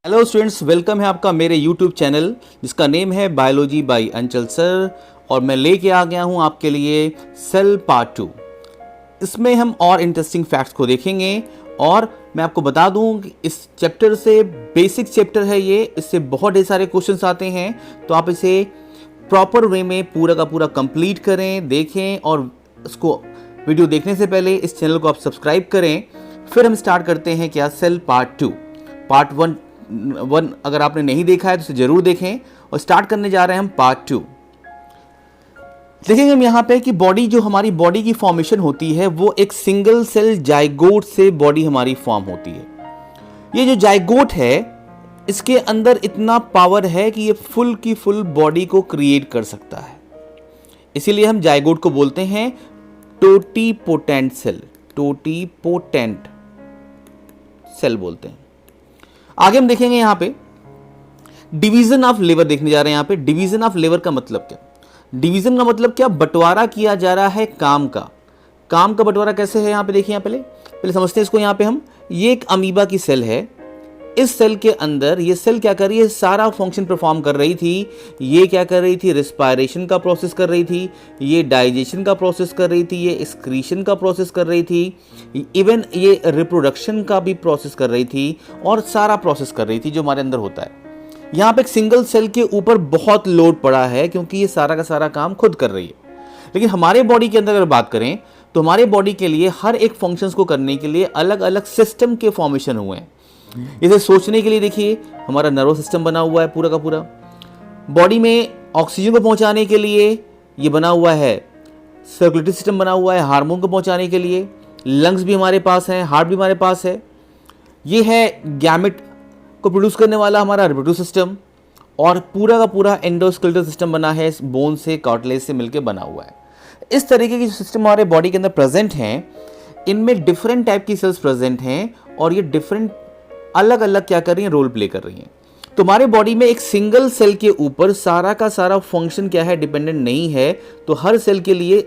Hello students, welcome है आपका मेरे यूट्यूब चैनल जिसका नेम है बायोलॉजी बाय अंचल सर। और मैं लेके आ गया हूं आपके लिए सेल पार्ट 2। इसमें हम और इंटरेस्टिंग फैक्ट्स को देखेंगे और मैं आपको बता दूं कि इस चैप्टर से बेसिक चैप्टर है ये, इससे बहुत ढेर सारे क्वेश्चंस आते हैं। तो आप इसे प्रॉपर वे में पूरा का पूरा कंप्लीट करें, देखें और इसको वीडियो देखने से पहले इस चैनल को आप सब्सक्राइब करें। फिर हम स्टार्ट करते हैं क्या सेल पार्ट 2। पार्ट 1 अगर आपने नहीं देखा है तो इसे जरूर देखें और स्टार्ट करने जा रहे हैं हम पार्ट 2। देखेंगे हम यहाँ पे कि बॉडी, जो हमारी बॉडी की फॉर्मेशन होती है वो एक सिंगल सेल जाइगोट से बॉडी हमारी फॉर्म होती है। ये जो जाइगोट है इसके अंदर इतना पावर है कि ये फुल की फुल बॉडी को क्रिएट कर सकता है। इसीलिए हम जाइगोट को बोलते हैं टोटीपोटेंट सेल। टोटीपोटेंट सेल बोलते हैं। आगे हम देखेंगे यहाँ पे डिवीजन ऑफ लेबर देखने जा रहे हैं। यहाँ पे डिवीजन ऑफ लेबर का मतलब क्या? डिवीजन का मतलब क्या? बंटवारा किया जा रहा है काम का। काम का बंटवारा कैसे है यहाँ पे देखिए। यहाँ पहले समझते हैं इसको। यहाँ पे हम, ये एक अमीबा की सेल है। इस सेल के अंदर ये सेल क्या कर रही है? सारा फंक्शन परफॉर्म कर रही थी। ये क्या कर रही थी? रिस्पायरेशन का प्रोसेस कर रही थी, ये डाइजेशन का प्रोसेस कर रही थी, ये एक्सक्रीशन का प्रोसेस कर रही थी, इवन ये रिप्रोडक्शन का भी प्रोसेस कर रही थी और सारा प्रोसेस कर रही थी जो हमारे अंदर होता है। यहाँ पे एक सिंगल सेल के ऊपर बहुत लोड पड़ा है क्योंकि ये सारा का सारा काम खुद कर रही है। लेकिन हमारे बॉडी के अंदर अगर बात करें तो हमारे बॉडी के लिए हर एक फंक्शंस को करने के लिए अलग अलग सिस्टम के फॉर्मेशन हुए हैं। इसे सोचने के लिए देखिए हमारा नर्वस सिस्टम बना हुआ है पूरा का पूरा। बॉडी में ऑक्सीजन को पहुंचाने के लिए ये बना हुआ है सर्कुलेटरी सिस्टम बना हुआ है, हार्मोन को पहुंचाने के लिए। लंग्स भी हमारे पास हैं, हार्ट भी हमारे पास है। ये है गैमेट को प्रोड्यूस करने वाला हमारा रिप्रोडक्टिव सिस्टम। और पूरा का पूरा एंडोस्केलेटल सिस्टम बना है, बोन से, कार्टिलेज से मिलकर बना हुआ है। इस तरीके की सिस्टम हमारे बॉडी के अंदर प्रेजेंट हैं। इनमें डिफरेंट टाइप की सेल्स प्रेजेंट हैं और ये डिफरेंट अलग अलग क्या कर रही हैं? रोल प्ले कर रही हैं। तो हमारे बॉडी में एक सिंगल सेल के ऊपर सारा का सारा फंक्शन क्या है? डिपेंडेंट नहीं है। तो हर सेल के लिए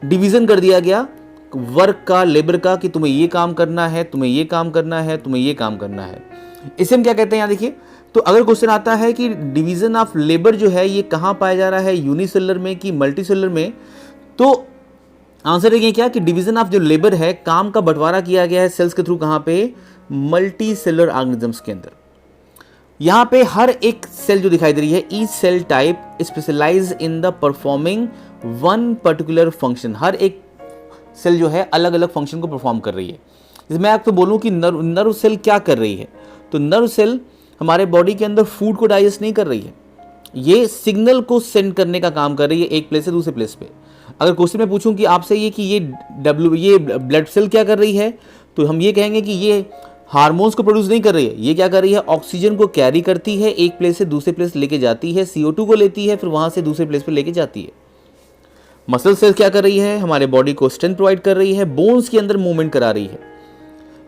डिवीजन कर दिया गया वर्क का, लेबर का, कि तुम्हें ये काम करना है, तुम्हें ये काम करना है, तुम्हें ये काम करना है। इसे हम क्या कहते हैं? यहाँ देखिए, तो अगर क्वेश्चन आता है कि डिवीजन ऑफ लेबर जो है ये कहाँ पाया जा रहा है, यूनिसेलुलर में कि मल्टीसेलुलर में, तो आंसर देखिए क्या कि डिवीजन ऑफ जो लेबर है, काम का बंटवारा किया गया है सेल्स के थ्रू। कहाँ पे? मल्टी सेलुलर ऑर्गेनिजम्स के अंदर। यहां पे हर एक सेल जो दिखाई दे रही है, each cell type specialize in the performing one particular function. हर एक सेल जो है अलग अलग फंक्शन को परफॉर्म कर रही है। जैसे मैं आपको बोलूं कि नर्व सेल क्या कर रही है, तो नर्व सेल हमारे बॉडी के अंदर फूड को डाइजेस्ट नहीं कर रही है, ये सिग्नल को सेंड करने का काम कर रही है एक प्लेस से दूसरे प्लेस पे। अगर क्वेश्चन मैं पूछूं कि आपसे ये कि ये ब्लड सेल क्या कर रही है, तो हम ये कहेंगे कि ये हार्मोन्स को प्रोड्यूस नहीं कर रही है। ये क्या कर रही है? ऑक्सीजन को कैरी करती है, एक प्लेस से दूसरे प्लेस लेके जाती है, CO2 को लेती है, फिर वहां से दूसरे प्लेस पे लेके जाती है। मसल सेल क्या कर रही है? हमारे बॉडी को स्ट्रेंथ प्रोवाइड कर रही है, बोन्स के अंदर मूवमेंट करा रही है।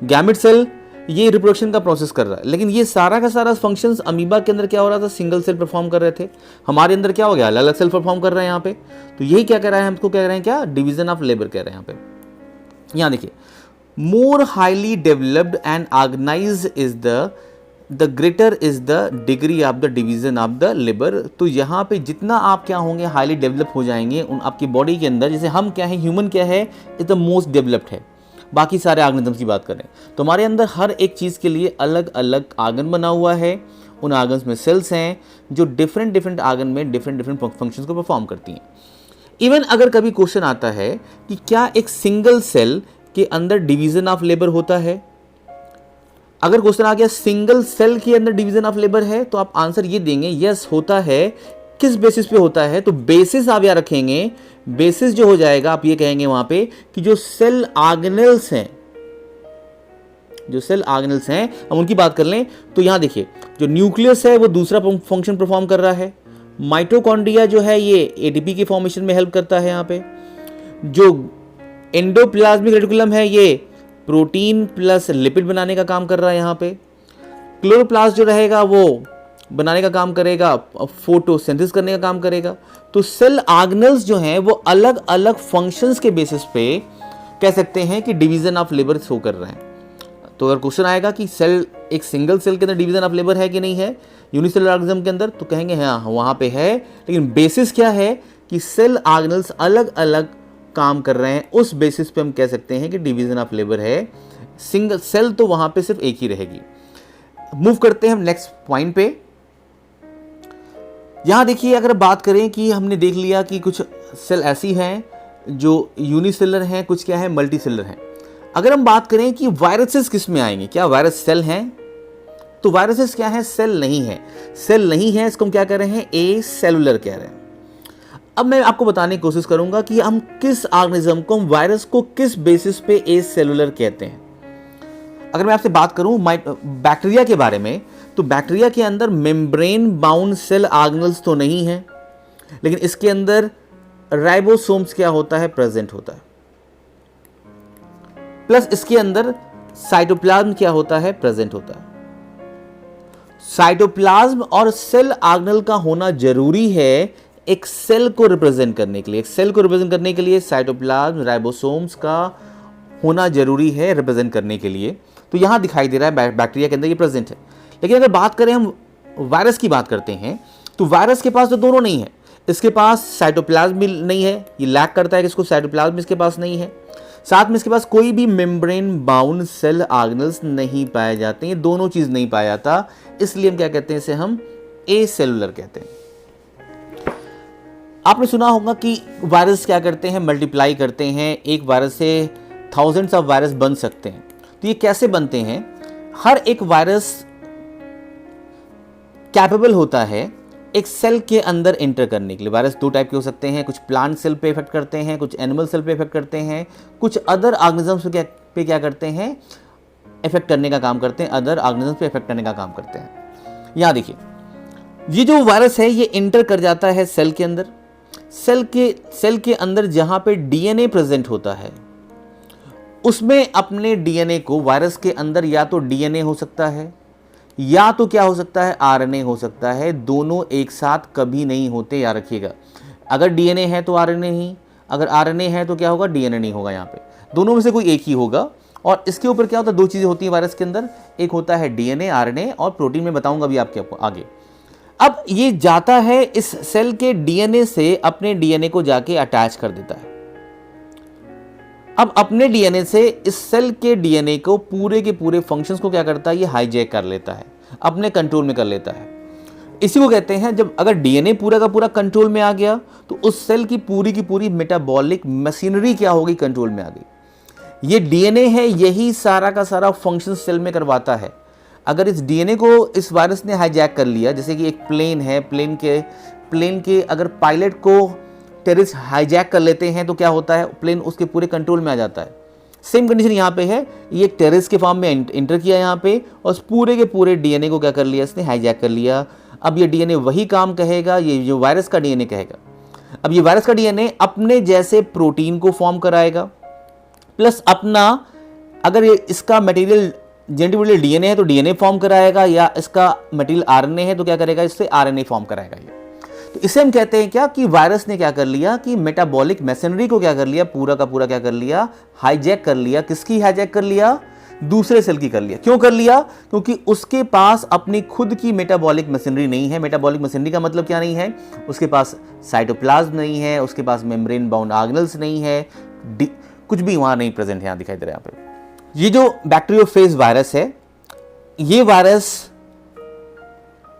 गैमेट सेल ये रिप्रोडक्शन का प्रोसेस कर रहा है। लेकिन ये सारा का सारा फंक्शंस अमीबा के अंदर क्या हो रहा था? सिंगल सेल परफॉर्म कर रहे थे। हमारे अंदर क्या हो गया? अलग अलग सेल परफॉर्म कर रहे हैं यहाँ पे। तो यही क्या कह रहा है? हमको कह रहे हैं क्या? डिवीजन ऑफ लेबर कह रहे हैं यहाँ पे। यहाँ देखिए, more highly developed and organized is the greater is the degree of the division of the labor। तो यहाँ पे जितना आप क्या होंगे, हाईली डेवलप हो जाएंगे उन आपकी बॉडी के अंदर। जैसे हम क्या है, ह्यूमन क्या है, इज द मोस्ट डेवलप्ड है। बाकी सारे ऑर्गेनिजम्स की बात करें तो हमारे अंदर हर एक चीज़ के लिए अलग अलग आर्गन बना हुआ है। उन आर्गन्स में सेल्स हैं जो डिफरेंट आर्गन में डिफरेंट फंक्शंस को परफॉर्म करती हैं। इवन अगर कभी क्वेश्चन आता है कि क्या एक सिंगल सेल के अंदर डिवीजन ऑफ लेबर होता है, अगर क्वेश्चन आ गया सिंगल सेल के अंदर डिवीजन ऑफ लेबर है, तो आप आंसर ये देंगे यस होता है। किस बेसिस पे होता है? तो बेसिस आप याद रखेंगे, बेसिस जो हो जाएगा आप ये कहेंगे वहां पे कि जो सेल ऑर्गेनेल्स हैं, जो सेल ऑर्गेनेल्स हैं हम उनकी बात कर लें तो यहां देखिए जो न्यूक्लियस है वो दूसरा फंक्शन परफॉर्म कर रहा है। माइटोकॉन्ड्रिया जो है ये ATP के फॉर्मेशन में हेल्प करता है। यहाँ पे जो एंडोप्लाज्मिक रेटिकुलम है ये प्रोटीन प्लस लिपिड बनाने का काम कर रहा है। यहाँ पे क्लोरोप्लास्ट जो रहेगा वो बनाने का काम करेगा, फोटोसिंथेसिस करने का काम करेगा। तो सेल ऑर्गेनेल्स जो हैं वो अलग अलग फंक्शंस के बेसिस पे कह सकते हैं कि डिवीजन ऑफ लेबर शो कर रहे हैं। तो अगर क्वेश्चन आएगा कि सेल एक सिंगल सेल के अंदर डिवीजन ऑफ लेबर है कि नहीं है यूनिसेलुलर ऑर्गेनिज्म के अंदर, तो कहेंगे हाँ वहाँ पे है, लेकिन बेसिस क्या है कि सेल ऑर्गेनल्स अलग अलग काम कर रहे हैं, उस बेसिस पे हम कह सकते हैं कि डिवीजन ऑफ लेबर है। सिंगल सेल तो वहाँ पे सिर्फ एक ही रहेगी। मूव करते हैं हम नेक्स्ट पॉइंट पे। यहाँ देखिए, अगर बात करें कि हमने देख लिया कि कुछ सेल ऐसी हैं जो यूनिसेलर हैं, कुछ क्या है मल्टी सेलर हैं। अगर हम बात करें कि वायरसेस किस में आएंगे, क्या वायरस सेल हैं, तो वायरसेस क्या है, सेल नहीं है। सेल नहीं है, इसको हम क्या कह रहे हैं, ए सेलुलर कह रहे हैं। अब मैं आपको बताने की कोशिश करूंगा कि हम किस ऑर्गेनिज्म को, हम वायरस को किस बेसिस पे ए सेलुलर कहते हैं। अगर मैं आपसे बात करूं बैक्टीरिया के बारे में, तो बैक्टीरिया के अंदर मेम्ब्रेन बाउंड सेल ऑर्गेनल्स तो नहीं है, लेकिन इसके अंदर राइबोसोम्स क्या होता है, प्रेजेंट होता है। प्लस इसके अंदर साइटोप्लाज्म क्या होता है, प्रेजेंट होता है। साइटोप्लाज्म और सेल ऑर्गेनल का होना जरूरी है एक सेल को रिप्रेजेंट करने के लिए। एक सेल को रिप्रेजेंट करने के लिए साइटोप्लाज्म, राइबोसोम्स का होना जरूरी है रिप्रेजेंट करने के लिए। तो यहां दिखाई दे रहा है बैक्टीरिया के अंदर ये प्रेजेंट है। लेकिन अगर बात करें हम वायरस की बात करते हैं, तो वायरस के पास तो दोनों नहीं है। इसके पास साइटोप्लाज्म भी नहीं है, ये लैक करता है कि इसको साइटोप्लाज्म इसके पास नहीं है, साथ में इसके पास कोई भी मेम्ब्रेन बाउंड सेल ऑर्गेनल्स नहीं पाए जाते हैं। ये दोनों चीज नहीं पाया जाता, इसलिए हम क्या कहते हैं, इसे हम ए सेलुलर कहते हैं। आपने सुना होगा कि वायरस क्या करते हैं, मल्टीप्लाई करते हैं। एक वायरस से थाउजेंड्स ऑफ वायरस बन सकते हैं। तो ये कैसे बनते हैं, हर एक वायरस कैपेबल होता है एक सेल के अंदर एंटर करने के लिए। वायरस दो टाइप के हो सकते हैं, कुछ प्लांट सेल पे इफेक्ट करते हैं, कुछ एनिमल सेल पे इफेक्ट करते हैं, कुछ अदर ऑर्गेनिजम्स पे क्या करते हैं, इफेक्ट करने का काम करते हैं, अदर ऑर्गेनिजम्स पे इफेक्ट करने का काम करते हैं। यहां देखिए, ये जो वायरस है ये एंटर कर जाता है सेल के अंदर। सेल के अंदर जहां पे डीएनए प्रेजेंट होता है, उसमें अपने डीएनए को, वायरस के अंदर या तो डीएनए हो सकता है या तो क्या हो सकता है, आरएनए हो सकता है। दोनों एक साथ कभी नहीं होते, याद रखिएगा। अगर डीएनए है तो आरएनए ही, अगर आरएनए है तो क्या होगा, डीएनए नहीं होगा। यहाँ पे दोनों में से कोई एक ही होगा। और इसके ऊपर क्या होता है, दो चीजें होती हैं वायरस के अंदर, एक होता है डीएनए, आरएनए, और प्रोटीन में बताऊंगा अभी आपको आगे। अब ये जाता है इस सेल के डीएनए से, अपने डीएनए को जाके अटैच कर देता है। अब अपने डीएनए से इस सेल के डीएनए को, पूरे के पूरे फंक्शंस को क्या करता है, ये हाईजैक कर लेता है, अपने कंट्रोल में कर लेता है। इसी को कहते हैं, जब अगर डीएनए पूरा का पूरा कंट्रोल में आ गया, तो उस सेल की पूरी मेटाबॉलिक मशीनरी क्या होगी, कंट्रोल में आ गई। ये डीएनए है, यही सारा का सारा फंक्शन सेल में करवाता है। अगर इस डीएनए को इस वायरस ने हाईजैक कर लिया, जैसे कि एक प्लेन है, प्लेन के अगर पायलट को टेररिस्ट हाईजैक कर लेते हैं तो क्या होता है, प्लेन उसके पूरे कंट्रोल में आ जाता है। सेम कंडीशन यहाँ पे है, ये एक टेररिस्ट के फॉर्म में एंटर किया यहाँ पे, और उस पूरे के पूरे डीएनए को क्या कर लिया, इसने हाईजैक कर लिया। अब ये डीएनए वही काम कहेगा, ये जो वायरस का डीएनए कहेगा। अब ये वायरस का डीएनए अपने जैसे प्रोटीन को फॉर्म कराएगा, प्लस अपना, अगर ये इसका मटेरियल जेनेटिक मटेरियल डीएनए है तो डीएनए फॉर्म कराएगा, या इसका मटेरियल आरएनए है तो क्या करेगा, इससे आरएनए फॉर्म कराएगा ये। तो इसे हम कहते हैं क्या, कि वायरस ने क्या कर लिया, कि मेटाबॉलिक मशीनरी को क्या कर लिया, पूरा का पूरा क्या कर लिया, हाईजैक कर लिया। किसकी हाईजैक कर लिया, दूसरे सेल की कर लिया। क्यों कर लिया, क्योंकि उसके पास अपनी खुद की मेटाबॉलिक मशीनरी नहीं है। मेटाबॉलिक मशीनरी का मतलब क्या नहीं है, उसके पास साइटोप्लाज्म नहीं है, उसके पास मेम्ब्रेन बाउंड ऑर्गेनल्स नहीं है, कुछ भी वहां नहीं प्रेजेंट है। यहां दिखाई दे रहा है यहाँ पे। ये जो बैक्टीरियोफेज वायरस है, ये वायरस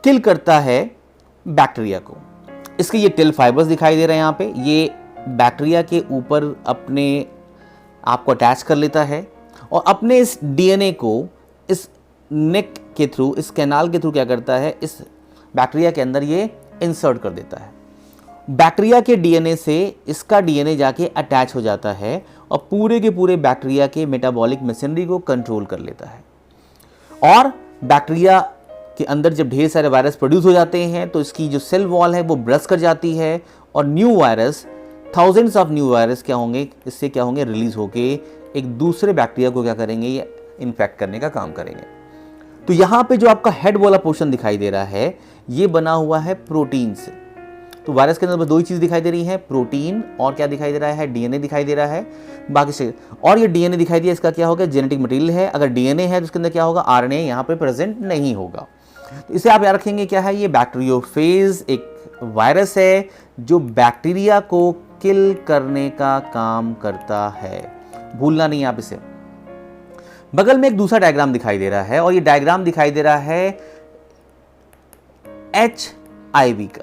किल करता है बैक्टीरिया को। इसके ये टेल फाइबर्स दिखाई दे रहे हैं यहाँ पे, ये बैक्टीरिया के ऊपर अपने आप को अटैच कर लेता है, और अपने इस डीएनए को इस नेक के थ्रू, इस कैनाल के थ्रू क्या करता है, इस बैक्टीरिया के अंदर ये इंसर्ट कर देता है। बैक्टीरिया के डीएनए से इसका डीएनए जाके अटैच हो जाता है, और पूरे के पूरे बैक्टीरिया के मेटाबॉलिक मशीनरी को कंट्रोल कर लेता है। और बैक्टीरिया के अंदर जब ढेर सारे वायरस प्रोड्यूस हो जाते हैं, तो इसकी जो सेल वॉल है वो ब्रस्ट कर जाती है, और new virus, thousands of new virus क्या होंगे, इससे क्या होंगे, रिलीज होके एक दूसरे बैक्टीरिया को क्या करेंगे, ये इन्फेक्ट करने का काम करेंगे। तो यहाँ पे जो आपका हेड वाला पोर्शन दिखाई दे रहा है, ये बना हुआ है प्रोटीन से। तो वायरस के अंदर बस दो ही चीज़ दिखाई दे रही है, प्रोटीन और क्या दिखाई दे रहा है, डीएनए दिखाई दे रहा है। बाकी से और ये डीएनए दिखाई दिया, इसका क्या होगा, जेनेटिक मटेरियल है। अगर डीएनए है तो उसके अंदर क्या होगा, आरएनए यहाँ पे प्रेजेंट नहीं होगा। तो इसे आप याद रखेंगे क्या है, ये बैक्टीरियोफेज एक वायरस है जो बैक्टीरिया को किल करने का काम करता है, भूलना नहीं आप इसे। बगल में एक दूसरा डायग्राम दिखाई दे रहा है और ये डायग्राम दिखाई दे रहा है HIV का।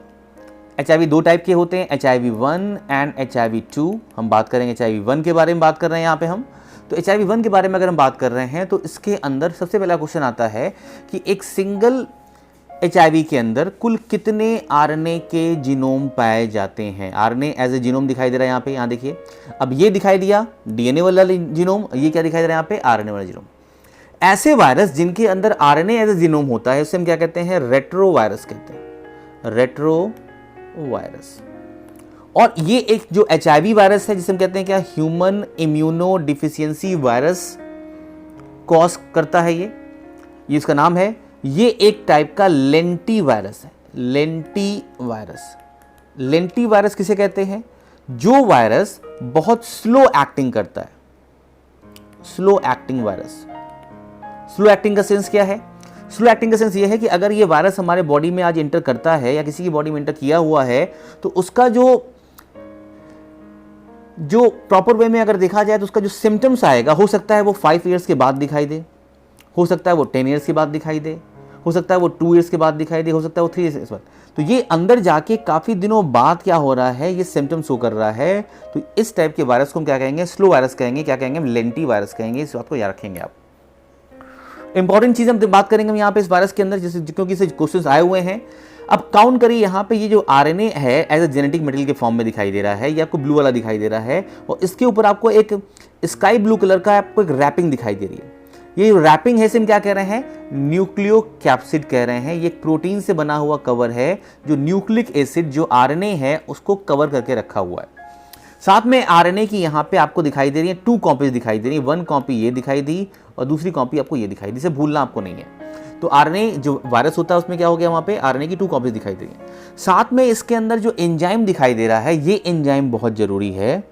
HIV दो टाइप के होते हैं, HIV1 एंड HIV2। हम बात करेंगे HIV1 के बारे में बात कर रहे हैं यहाँ पे हम। तो HIV1 के बारे में अगर हम बात कर रहे हैं तो इसके अंदर सबसे पहला क्वेश्चन आता है कि एक सिंगल HIV के अंदर कुल कितने आरएनए के जीनोम पाए जाते हैं। आरएनए एज ए जीनोम दिखाई दे रहा है यहाँ पे, यहाँ देखिए। अब ये दिखाई दिया डीएनए वाला जीनोम, ये क्या दिखाई दे रहा है यहाँ पे, आरएनए वाला जीनोम। ऐसे वायरस जिनके अंदर आरएनए एज ए जीनोम होता है उसे हम क्या कहते हैं, रेट्रो वायरस कहते हैं, रेट्रो वायरस। और ये एक जो HIV वायरस है जिसे हम कहते हैं क्या, human immuno deficiency virus cause करता है ये इसका नाम है। ये एक टाइप का लेंटी वायरस है, लेंटी वायरस। लेंटी वायरस किसे कहते हैं, जो वायरस बहुत स्लो एक्टिंग करता है, slow acting virus. Slow acting का सेंस क्या है, स्लो एक्टिंग का सेंस ये है कि अगर ये वायरस हमारे बॉडी में आज इंटर करता है या किसी की बॉडी में इंटर किया हुआ है तो उसका जो प्रॉपर वे में अगर देखा जाए तो उसका जो सिम्टम्स आएगा, हो सकता है वो 5 इयर्स के बाद दिखाई दे, हो सकता है वो 10 इयर्स के बाद दिखाई दे, हो सकता है वो 2 इयर्स के बाद दिखाई दे, हो सकता है वो 3 इयर्स के बाद। तो ये अंदर जाके काफ़ी दिनों बाद क्या हो रहा है, ये सिम्टम्स शो कर रहा है। तो इस टाइप के वायरस को हम क्या कहेंगे, स्लो वायरस कहेंगे, क्या कहेंगे, लेंटी वायरस कहेंगे। इस बात को याद रखेंगे आप। इंपॉर्टेंट चीज़ हम बात करेंगे हम यहाँ पे इस वायरस के अंदर, जैसे क्योंकि इसे क्वेश्चन आए हुए हैं। अब काउंट करिए यहाँ पे, ये जो आरएनए है एज ए जेनेटिक मटेरियल के फॉर्म में दिखाई दे रहा है, ये आपको ब्लू वाला दिखाई दे रहा है और इसके ऊपर आपको एक स्काई ब्लू कलर का आपको एक रैपिंग दिखाई दे रही है। ये रैपिंग है, इसे हम क्या कह रहे हैं, न्यूक्लियो कैप्सिड कह रहे हैं। ये प्रोटीन से बना हुआ कवर है जो न्यूक्लिक एसिड जो आरएनए है उसको कवर करके रखा हुआ है। साथ में आरएनए की यहाँ पे आपको दिखाई दे रही है 2 कॉपीज दिखाई दे रही है, 1 कॉपी ये दिखाई दी और दूसरी कॉपी आपको ये दिखाई दी, इसे भूलना आपको नहीं है। तो आरएनए जो वायरस होता है उसमें क्या हो गया, वहाँ पे आरएनए की 2 कॉपीज दिखाई दे रही है। साथ में इसके अंदर जो एंजाइम दिखाई दे रहा है, ये एंजाइम बहुत जरूरी है,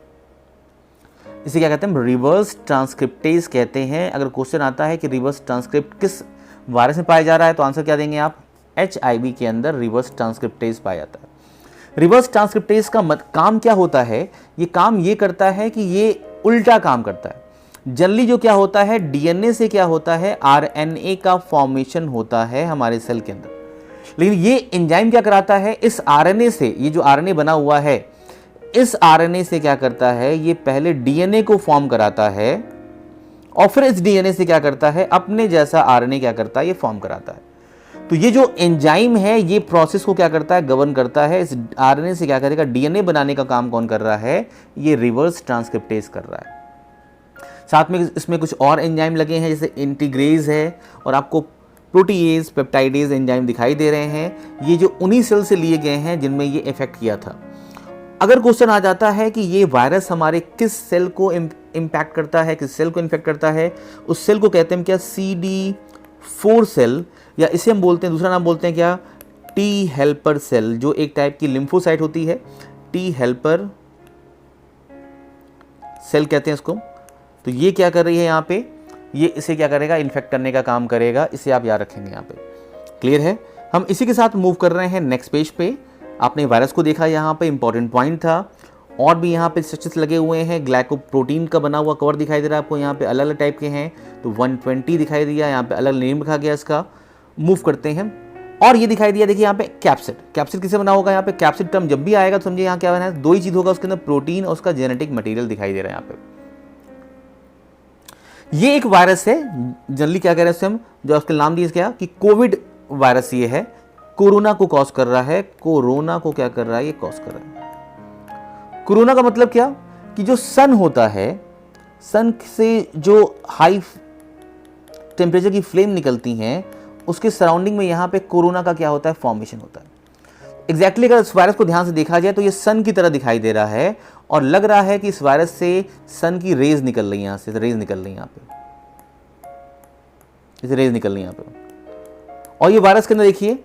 इसे क्या कहते हैं, रिवर्स ट्रांसक्रिप्टेज कहते हैं। अगर क्वेश्चन आता है कि रिवर्स ट्रांसक्रिप्ट किस वायरस में पाया जा रहा है तो आंसर क्या देंगे आप, HIV के अंदर रिवर्स ट्रांसक्रिप्टेज पाया जाता है। रिवर्स ट्रांसक्रिप्टेज का काम क्या होता है, ये काम ये करता है कि ये उल्टा काम करता है। जनरली जो क्या होता है, डीएनए से क्या होता है, आरएनए का फॉर्मेशन होता है हमारे सेल के अंदर, लेकिन ये एंजाइम क्या कराता है, इस आरएनए से, ये जो आरएनए बना हुआ है इस आरएनए से क्या करता है, ये पहले डीएनए को फॉर्म कराता है और फिर इस डीएनए से क्या करता है, अपने जैसा आरएनए क्या करता है, ये फॉर्म कराता है। तो ये जो एंजाइम है ये प्रोसेस को क्या करता है, गवर्न करता है। इस आरएनए से क्या करेगा, डीएनए बनाने का काम कौन कर रहा है, ये रिवर्स ट्रांसक्रिप्टेज कर रहा है। साथ में इसमें कुछ और एंजाइम लगे हैं, जैसे इंटीग्रेज है और आपको प्रोटीएज, पेप्टाइडेज एंजाइम दिखाई दे रहे हैं। ये जो उन्हीं सेल से लिए गए हैं जिनमें ये इफेक्ट किया था। अगर क्वेश्चन आ जाता है कि ये वायरस हमारे किस सेल को इम्पैक्ट करता है, किस सेल को इन्फेक्ट करता है, उस सेल को कहते हैं क्या, CD4 सेल, या इसे हम बोलते हैं, दूसरा नाम बोलते हैं क्या, टी हेल्पर सेल, जो एक टाइप की लिम्फोसाइट होती है, टी हेल्पर सेल कहते हैं इसको। तो ये क्या कर रही है यहाँ पे, ये इसे क्या करेगा, इन्फेक्ट करने का काम करेगा। इसे आप याद रखेंगे यहाँ पे, क्लियर है। हम इसी के साथ मूव कर रहे हैं नेक्स्ट पेज पे। आपने वायरस को देखा, यहाँ पे इंपॉर्टेंट पॉइंट था, और भी यहाँ पे स्ट्रक्चर्स लगे हुए हैं। ग्लाइकोप्रोटीन का बना हुआ कवर दिखाई दे रहा है आपको, यहाँ पे अलग अलग टाइप के हैं। तो 120 दिखाई दिया, यहाँ पे अलग नेम लिखा गया इसका। मूव करते हैं, और ये दिखाई दिया, देखिए यहाँ पे कैप्सिड। कैप्सिड किससे बना होगा, यहाँ पे कैप्सिड टर्म जब भी आएगा तो समझिए यहाँ क्या बना है, 2 ही चीज होगा उसके अंदर, प्रोटीन और उसका जेनेटिक मटेरियल दिखाई दे रहा है यहाँ पे। ये एक वायरस है, जनरली क्या कह रहे हैं उससे हम, जो उसके नाम दिए क्या, कि कोविड वायरस ये है, कोरोना को कॉज कर रहा है। कोरोना को क्या कर रहा है, ये कॉज कर रहा है। कोरोना का मतलब क्या, कि जो सन होता है, सन से जो हाई टेम्परेचर की फ्लेम निकलती हैं, उसके सराउंडिंग में यहाँ पे कोरोना का क्या होता है, फॉर्मेशन होता है। एग्जैक्टली अगर इस वायरस को ध्यान से देखा जाए तो ये सन की तरह दिखाई दे रहा है, और लग रहा है कि इस वायरस से सन की रेज निकल रही है, यहाँ से रेज निकल रही है, यहाँ पे इसे रेज निकल रही है यहाँ पे। और ये वायरस के अंदर देखिए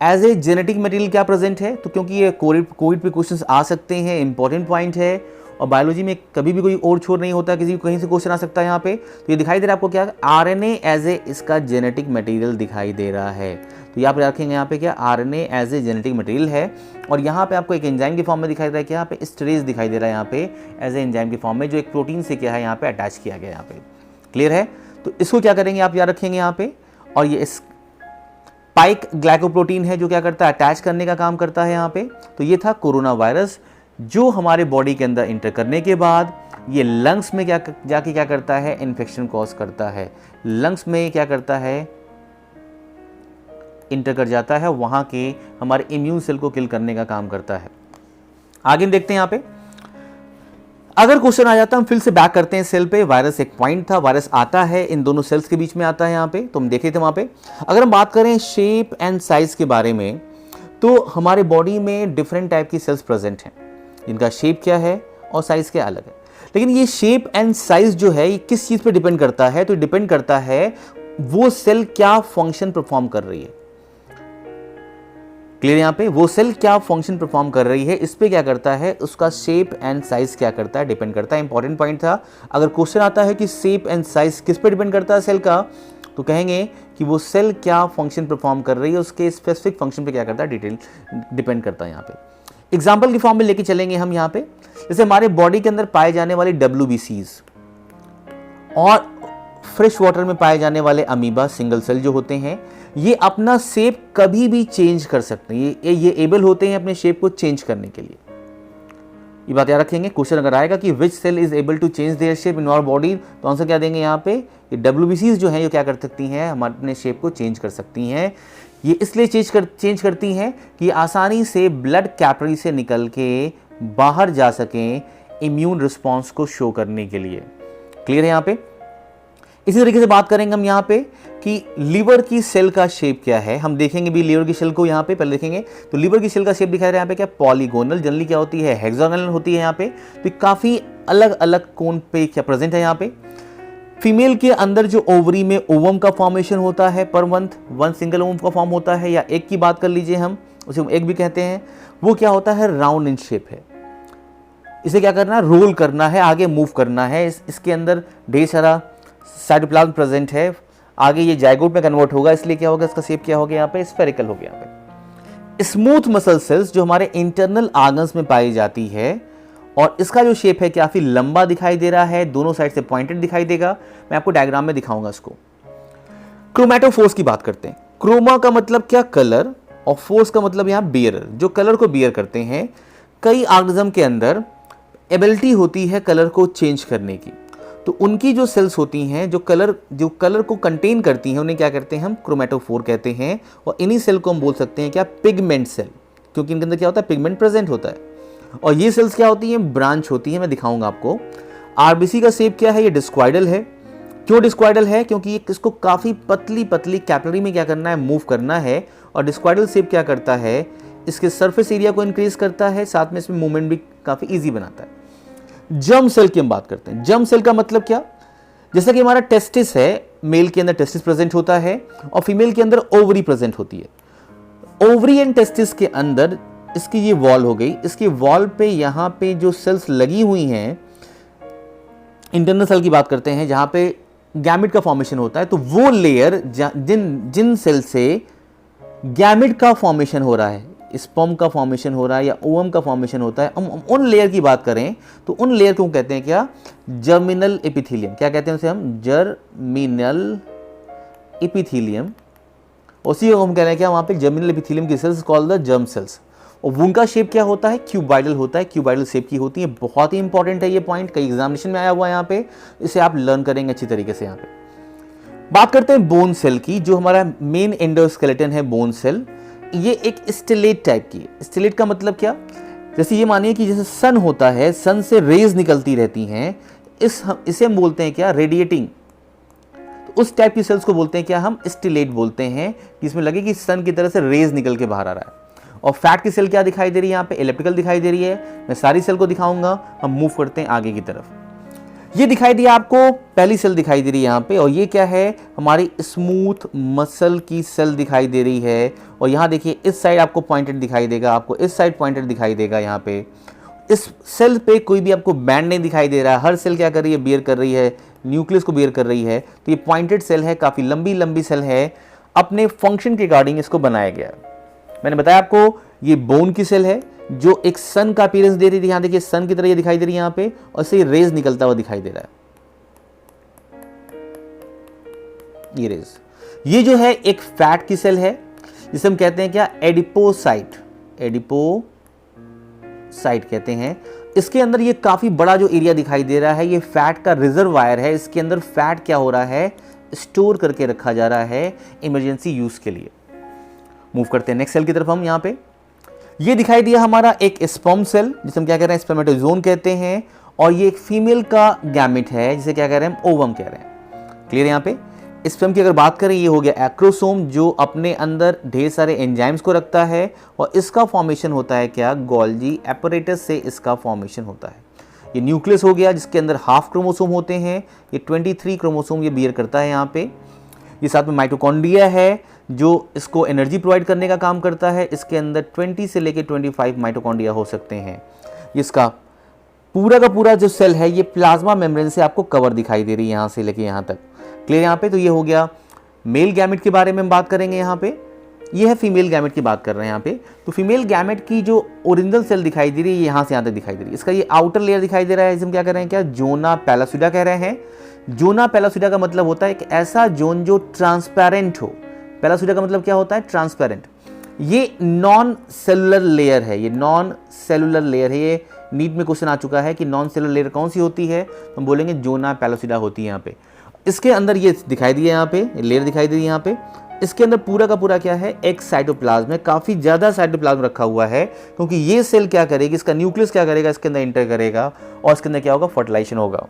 एज ए जेनेटिक मटेरियल क्या प्रेजेंट है, तो क्योंकि ये कोविड पे क्वेश्चंस आ सकते हैं, इंपॉर्टेंट पॉइंट है, और बायोलॉजी में कभी भी कोई और छोर नहीं होता, किसी कहीं से क्वेश्चन आ सकता है यहाँ पे। तो ये दिखाई दे रहा है आपको क्या, आरएनए एज ए इसका जेनेटिक मटेरियल दिखाई दे रहा है। तो यहाँ पे रखेंगे यहाँ पे क्या, RNA as a genetic material है। और यहाँ पे आपको एक एंजाइम के फॉर्म में दिखाई दे रहा है कि यहाँ पे स्ट्रेस दिखाई दे रहा है यहाँ पे एज ए एंजाइम के फॉर्म में, जो एक प्रोटीन से क्या है यहाँ पे अटैच किया गया यहाँ पे। क्लियर है? तो इसको क्या करेंगे आप याद रखेंगे यहाँ पे। और ये स्पाइक ग्लाइकोप्रोटीन है जो क्या करता है, अटैच करने का काम करता है यहाँ पे। तो ये था कोरोना वायरस, जो हमारे बॉडी के अंदर इंटर करने के बाद ये लंग्स में क्या जाके क्या करता है, इन्फेक्शन कॉज करता है। लंग्स में क्या करता है, इंटर कर जाता है, वहां के हमारे इम्यून सेल को किल करने का काम करता है। आगे देखते हैं यहाँ पे। अगर क्वेश्चन आ जाता है, हम फिर से बैक करते हैं सेल पे। वायरस एक पॉइंट था, वायरस आता है इन दोनों सेल्स के बीच में आता है यहाँ पे, तो हम देखे थे वहां पे। अगर हम बात करें शेप एंड साइज के बारे में, तो हमारे बॉडी में डिफरेंट टाइप की सेल्स प्रेजेंट हैं, इनका शेप क्या है और साइज क्या अलग है। लेकिन ये शेप एंड साइज जो है ये किस चीज पे डिपेंड करता है, तो डिपेंड करता है वो सेल क्या फंक्शन परफॉर्म कर रही है। क्लियर? यहां पे वो सेल क्या फंक्शन परफॉर्म कर रही है, इस पे क्या करता है, उसका शेप एंड साइज क्या करता है, डिपेंड करता है। इंपॉर्टेंट पॉइंट था। अगर क्वेश्चन आता है कि शेप एंड साइज किस पे डिपेंड करता है सेल का, तो कहेंगे कि वो सेल क्या फंक्शन परफॉर्म कर रही है, उसके स्पेसिफिक फंक्शन पे क्या करता है, डिटेल डिपेंड करता है यहाँ पे। एग्जाम्पल की फॉर्म में लेके चलेंगे हम यहाँ पे। जैसे हमारे बॉडी के अंदर पाए जाने वाले WBCs और फ्रेश वाटर में पाए जाने वाले अमीबा सिंगल सेल जो होते हैं, ये अपना शेप कभी भी चेंज कर सकते हैं। ये एबल होते हैं अपने शेप को चेंज करने के लिए। ये बात याद रखेंगे। क्वेश्चन अगर आएगा कि which cell is able to change their shape in our body, तो आंसर क्या देंगे यहाँ पे, ये WBCs जो हैं ये क्या कर सकती हैं, हमारे अपने शेप को चेंज कर सकती हैं। ये इसलिए चेंज करती हैं कि आसानी से ब्लड कैपिलरी से निकल के बाहर जा सकें इम्यून रिस्पॉन्स को शो करने के लिए। क्लियर है यहाँ पे? इसी तरीके से बात करेंगे हम यहाँ पे कि लीवर की सेल का शेप क्या है। हम देखेंगे भी लीवर की सेल को यहाँ पे पहले देखेंगे। तो लीवर की सेल का शेप दिखाई दे रहा है यहाँ पे क्या, पॉलीगोनल। जनरली क्या होती है, हेक्सागोनल होती है यहाँ पे। तो काफी अलग अलग कोण पे क्या प्रेजेंट है यहाँ पे। फीमेल के अंदर जो ओवरी में ओवम का फॉर्मेशन होता है per month, one single ovum का फॉर्म होता है, या एक की बात कर लीजिए हम, उसे हम एक भी कहते हैं, वो क्या होता है, राउंड इन शेप है। इसे क्या करना है, रोल करना है, आगे मूव करना है। इसके अंदर ढेर सारा साइटोप्लाज्म प्रेजेंट है। आगे ये जाइगोट में कन्वर्ट होगा, इसलिए क्या होगा, इसका शेप क्या हो गया यहाँ पे, स्फेरिकल हो गया यहाँ पे। स्मूथ मसल सेल्स जो हमारे इंटरनल आर्गन्स में पाई जाती है, और इसका जो शेप है काफी लंबा दिखाई दे रहा है, दोनों साइड से पॉइंटेड दिखाई देगा। मैं आपको डायग्राम में दिखाऊंगा इसको। क्रोमैटोफोर्स की बात करते हैं। क्रोमा का मतलब क्या, कलर, और फोर्स का मतलब यहाँ बियरर, जो कलर को बियर करते हैं। कई ऑर्गेनिज्म के अंदर एबिलिटी होती है कलर को चेंज करने की, तो उनकी जो सेल्स होती हैं जो कलर को कंटेन करती हैं, उन्हें क्या करते हैं हम, क्रोमैटोफोर कहते हैं। और इन्हीं सेल को हम बोल सकते हैं क्या, पिगमेंट सेल, क्योंकि इनके अंदर क्या होता है, पिगमेंट प्रेजेंट होता है। और ये सेल्स क्या होती हैं, ब्रांच होती हैं। मैं दिखाऊंगा आपको। आरबीसी का शेप क्या है, ये डिस्क्वाइडल है। क्यों डिस्क्वाइडल है, क्योंकि इसको काफी पतली पतली कैपिलरी में क्या करना है, मूव करना है। और डिस्क्वाइडल शेप क्या करता है, इसके सरफेस एरिया को इंक्रीज करता है, साथ में इसमें मूवमेंट भी काफी इजी बनाता है। जर्म सेल की हम बात करते हैं। जर्म सेल का मतलब क्या, जैसा कि हमारा टेस्टिस है, मेल के अंदर टेस्टिस प्रेजेंट होता है और फीमेल के अंदर ओवरी प्रेजेंट होती है। ओवरी एंड टेस्टिस के अंदर इसकी ये वॉल हो गई, इसकी वॉल पे यहाँ पे जो सेल्स लगी हुई हैं, इंटरनल सेल की बात करते हैं, जहां पे गैमेट का फॉर्मेशन होता है। तो वो लेयर जिन सेल से गैमेट का फॉर्मेशन हो रहा है, स्पर्म का फॉर्मेशन हो रहा है या ओवम का फॉर्मेशन होता है, हम उन लेयर की बात करें तो उन लेयर को कहते हैं क्या, जर्मिनल एपिथेलियम। क्या कहते हैं उसे हम, जर्मिनल एपिथेलियम। उसी को हम कह रहे हैं क्या, वहां पे जर्मिनल एपिथेलियम की cells called the germ cells. और उनका शेप क्या होता है, क्यूबाइडल होता है, क्यूबाइडल शेप की होती है। बहुत ही इंपॉर्टेंट है ये पॉइंट, कई एग्जामिनेशन में आया हुआ है यहाँ पे, इसे आप लर्न करेंगे अच्छी तरीके से। यहाँ पे बात करते हैं बोन सेल की, जो हमारा मेन एंडोस्केलेटन है बोन सेल। ये एक स्टेलेट टाइप की है। स्टेलेट का मतलब क्या, जैसे ये मानिए कि जैसे सन होता है, सन से रेज निकलती रहती हैं, इसे हम बोलते हैं क्या, रेडिएटिंग। तो उस टाइप की सेल्स को बोलते हैं क्या, हम स्टेलेट बोलते हैं, जिसमें लगे कि सन की तरह से रेज निकल के बाहर आ रहा है। और फैट की सेल क्या दिखाई दे रही है यहाँ पे, एलिप्टिकल दिखाई दे रही है। मैं सारी सेल को दिखाऊंगा। हम मूव करते हैं आगे की तरफ। ये दिखाई दिया आपको, पहली सेल दिखाई दे रही है यहाँ पे, और ये क्या है, हमारी स्मूथ मसल की सेल दिखाई दे रही है। और यहाँ देखिए इस साइड आपको पॉइंटेड दिखाई देगा, आपको इस साइड पॉइंटेड दिखाई देगा। यहाँ पे इस सेल पे कोई भी आपको बैंड नहीं दिखाई दे रहा है, हर सेल क्या कर रही है, बियर कर रही है, न्यूक्लियस को बियर कर रही है। तो ये पॉइंटेड सेल है, काफ़ी लंबी लंबी सेल है, अपने फंक्शन के रिगार्डिंग इसको बनाया गया। मैंने बताया आपको ये बोन की सेल है जो एक सन का अपीयरेंस दे रही थी। यहाँ देखिए सन की तरह ये दिखाई दे रही है यहाँ पे, और इससे रेज निकलता हुआ दिखाई दे रहा है, ये रेज। ये जो है एक फैट की सेल है जिसे हम कहते हैं क्या, एडिपोसाइट, एडिपोसाइट कहते हैं। इसके अंदर ये काफी बड़ा जो एरिया दिखाई दे रहा है, ये फैट का रिजर्वायर है। इसके अंदर फैट क्या हो रहा है, स्टोर करके रखा जा रहा है इमरजेंसी यूज के लिए। मूव करते हैं नेक्स्ट सेल की तरफ हम। यहाँ पे ये दिखाई दिया हमारा एक स्पर्म सेल, जिसे हम क्या कह रहे हैं, स्पर्मेटोजोन कहते हैं। और ये एक फीमेल का गैमेट है जिसे क्या कह रहे हैं, हम ओवम कह रहे हैं। क्लियर है। यहाँ पे स्पर्म की अगर बात करें, ये हो गया एक्रोसोम जो अपने अंदर ढेर सारे एंजाइम्स को रखता है, और इसका फॉर्मेशन होता है क्या, गोल्जी एपरेटस से इसका फॉर्मेशन होता है। ये न्यूक्लियस हो गया जिसके अंदर हाफ क्रोमोसोम होते हैं, ये 23 क्रोमोसोम ये बियर करता है यहाँ पे। ये साथ में माइटोकॉन्ड्रिया है जो इसको एनर्जी प्रोवाइड करने का काम करता है। इसके अंदर 20 से लेके 25 माइटोकॉन्ड्रिया हो सकते हैं। इसका पूरा का पूरा जो सेल है ये प्लाज्मा मेम्ब्रेन से आपको कवर दिखाई दे रही है, यहाँ से लेके यहाँ तक। क्लियर यहाँ पे। तो ये हो गया मेल गैमेट के बारे में हम बात करेंगे। यहाँ पे ये है फीमेल गैमेट की बात कर रहे हैं यहाँ पे। तो फीमेल गैमेट की जो ओरिजिनल सेल दिखाई दे रही है यहाँ से यहाँ तक दिखाई दे रही है। इसका ये आउटर लेयर दिखाई दे रहा है, जिसे हम क्या कर रहे हैं, क्या जोना पैलासिडा कह रहे हैं। जोना पैलासिडा का मतलब होता है एक ऐसा जोन जो ट्रांसपेरेंट हो। पैलासिडा का मतलब क्या होता है, ट्रांसपेरेंट। ये नॉन सेलुलर लेयर है, ये नॉन सेलुलर लेयर है। ये नीट में क्वेश्चन आ चुका है कि नॉन सेलुलर लेयर कौन सी होती है, हम बोलेंगे जोना पैलासिडा होती है यहाँ पे। इसके अंदर ये दिखाई दिया यहाँ पे, लेयर दिखाई दे रही है यहाँ पे। इसके अंदर पूरा का पूरा क्या है, एक साइटोप्लाज्म है, काफी ज्यादा साइटोप्लाज्म रखा हुआ है, क्योंकि ये सेल क्या करेगी, इसका न्यूक्लियस क्या करेगा, इसके अंदर इंटर करेगा, और इसके अंदर क्या होगा, फर्टिलाइजेशन होगा।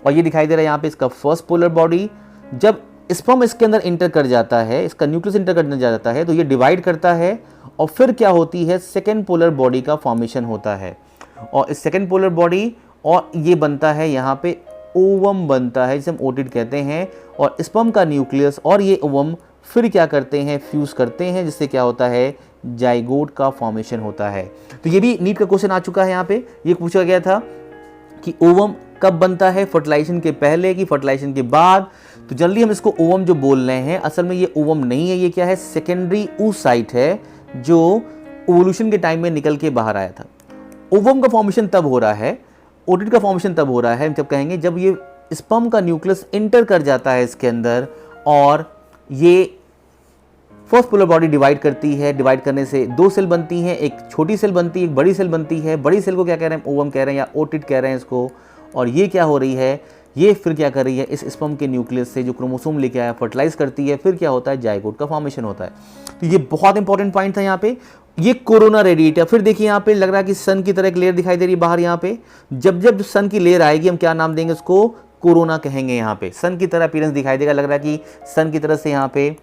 और ये दिखाई दे रहा है यहाँ पे इसका फर्स्ट पोलर बॉडी। जब स्पर्म इसके अंदर इंटर कर जाता है, इसका न्यूक्लियस इंटर करने जाता है, तो ये डिवाइड करता है, और फिर क्या होती है, सेकेंड पोलर बॉडी का फॉर्मेशन होता है। और इस सेकेंड पोलर बॉडी और ये बनता है यहाँ पे ओवम बनता है, जिसे हम ओटिड कहते हैं। और स्पर्म का न्यूक्लियस और ये ओवम फिर क्या करते हैं, फ्यूज करते हैं, जिससे क्या होता है, जाइगोट का फॉर्मेशन होता है। तो ये भी नीट का क्वेश्चन आ चुका है यहाँ पे। ये पूछा गया था कि ओवम कब बनता है, फर्टिलाइजेशन के पहले कि फर्टिलाइजेशन के बाद। तो जल्दी हम इसको ओवम जो बोल रहे हैं, असल में ये ओवम नहीं है, ये क्या है, सेकेंडरी oocyte है जो ओवोल्यूशन के टाइम में निकल के बाहर आया था। ओवम का फॉर्मेशन तब हो रहा है, ओटिड का फॉर्मेशन तब हो रहा है जब कहेंगे जब ये स्पर्म का न्यूक्लियस इंटर कर जाता है इसके अंदर, और ये फर्स्ट पोलर बॉडी डिवाइड करती है। डिवाइड करने से दो सेल बनती हैं, एक छोटी सेल बनती है, एक बड़ी सेल बनती है। बड़ी सेल को क्या कह रहे हैं, ओवम कह रहे हैं या ओटिड कह रहे हैं इसको। और ये क्या हो रही है, ये फिर क्या कर रही है, इस स्पर्म के न्यूक्लियस से जो क्रोमोसोम लेके आया फर्टिलाइज करती है, फिर क्या होता है, जाइगोट का फॉर्मेशन होता है। तो ये बहुत इंपॉर्टेंट पॉइंट था यहाँ पे। ये कोरोना रेडिएटर, फिर देखिए यहाँ पे लग रहा है कि सन की तरह एक लेयर दिखाई दे रही है बाहर यहाँ पे। जब जब सन की लेयर आएगी हम क्या नाम देंगे उसको, कोरोना कहेंगे। यहाँ पे सन की तरह अपीयरेंस दिखाई देगा, लग रहा है कि सन की तरह से यहाँ पे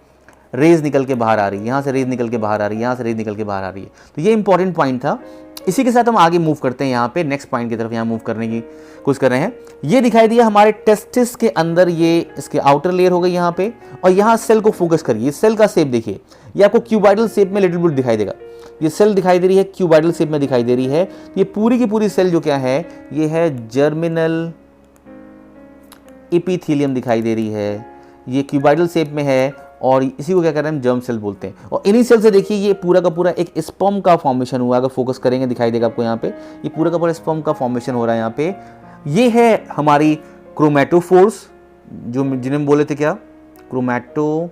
रेज निकल के बाहर आ रही है, यहाँ से रेज निकल के बाहर आ रही है, यहाँ से रेज निकल के बाहर आ रही है। तो ये इंपॉर्टेंट पॉइंट था। इसी के साथ हम आगे मूव करते हैं यहाँ पे नेक्स्ट पॉइंट की तरफ, यहाँ मूव करने की कोशिश कर रहे हैं। ये दिखाई दिया हमारे टेस्टिस के अंदर, ये इसके आउटर लेयर हो गई यहाँ पे। और यहाँ सेल को फोकस करिए, सेल का शेप देखिए, ये आपको क्यूबाइडल शेप में लिटिल बिट दिखाई देगा। ये सेल दिखाई दे रही है, क्यूबाइडल शेप में दिखाई दे रही है। ये पूरी की पूरी सेल जो क्या है, ये है जर्मिनल एपिथेलियम दिखाई दे रही है। ये क्यूबाइडल शेप में है, और इसी को क्या कर रहे हैं, जर्म सेल बोलते हैं। और इन्हीं सेल से देखिए ये पूरा का पूरा एक स्पर्म का फॉर्मेशन हुआ। अगर फोकस करेंगे दिखाई देगा आपको यहाँ पे, ये पूरा का पूरा स्पर्म का फॉर्मेशन हो रहा है यहाँ पे। ये है हमारी क्रोमेटोफोर्स, जो जिन्हें बोले थे क्या, क्रोमेटोफोर्स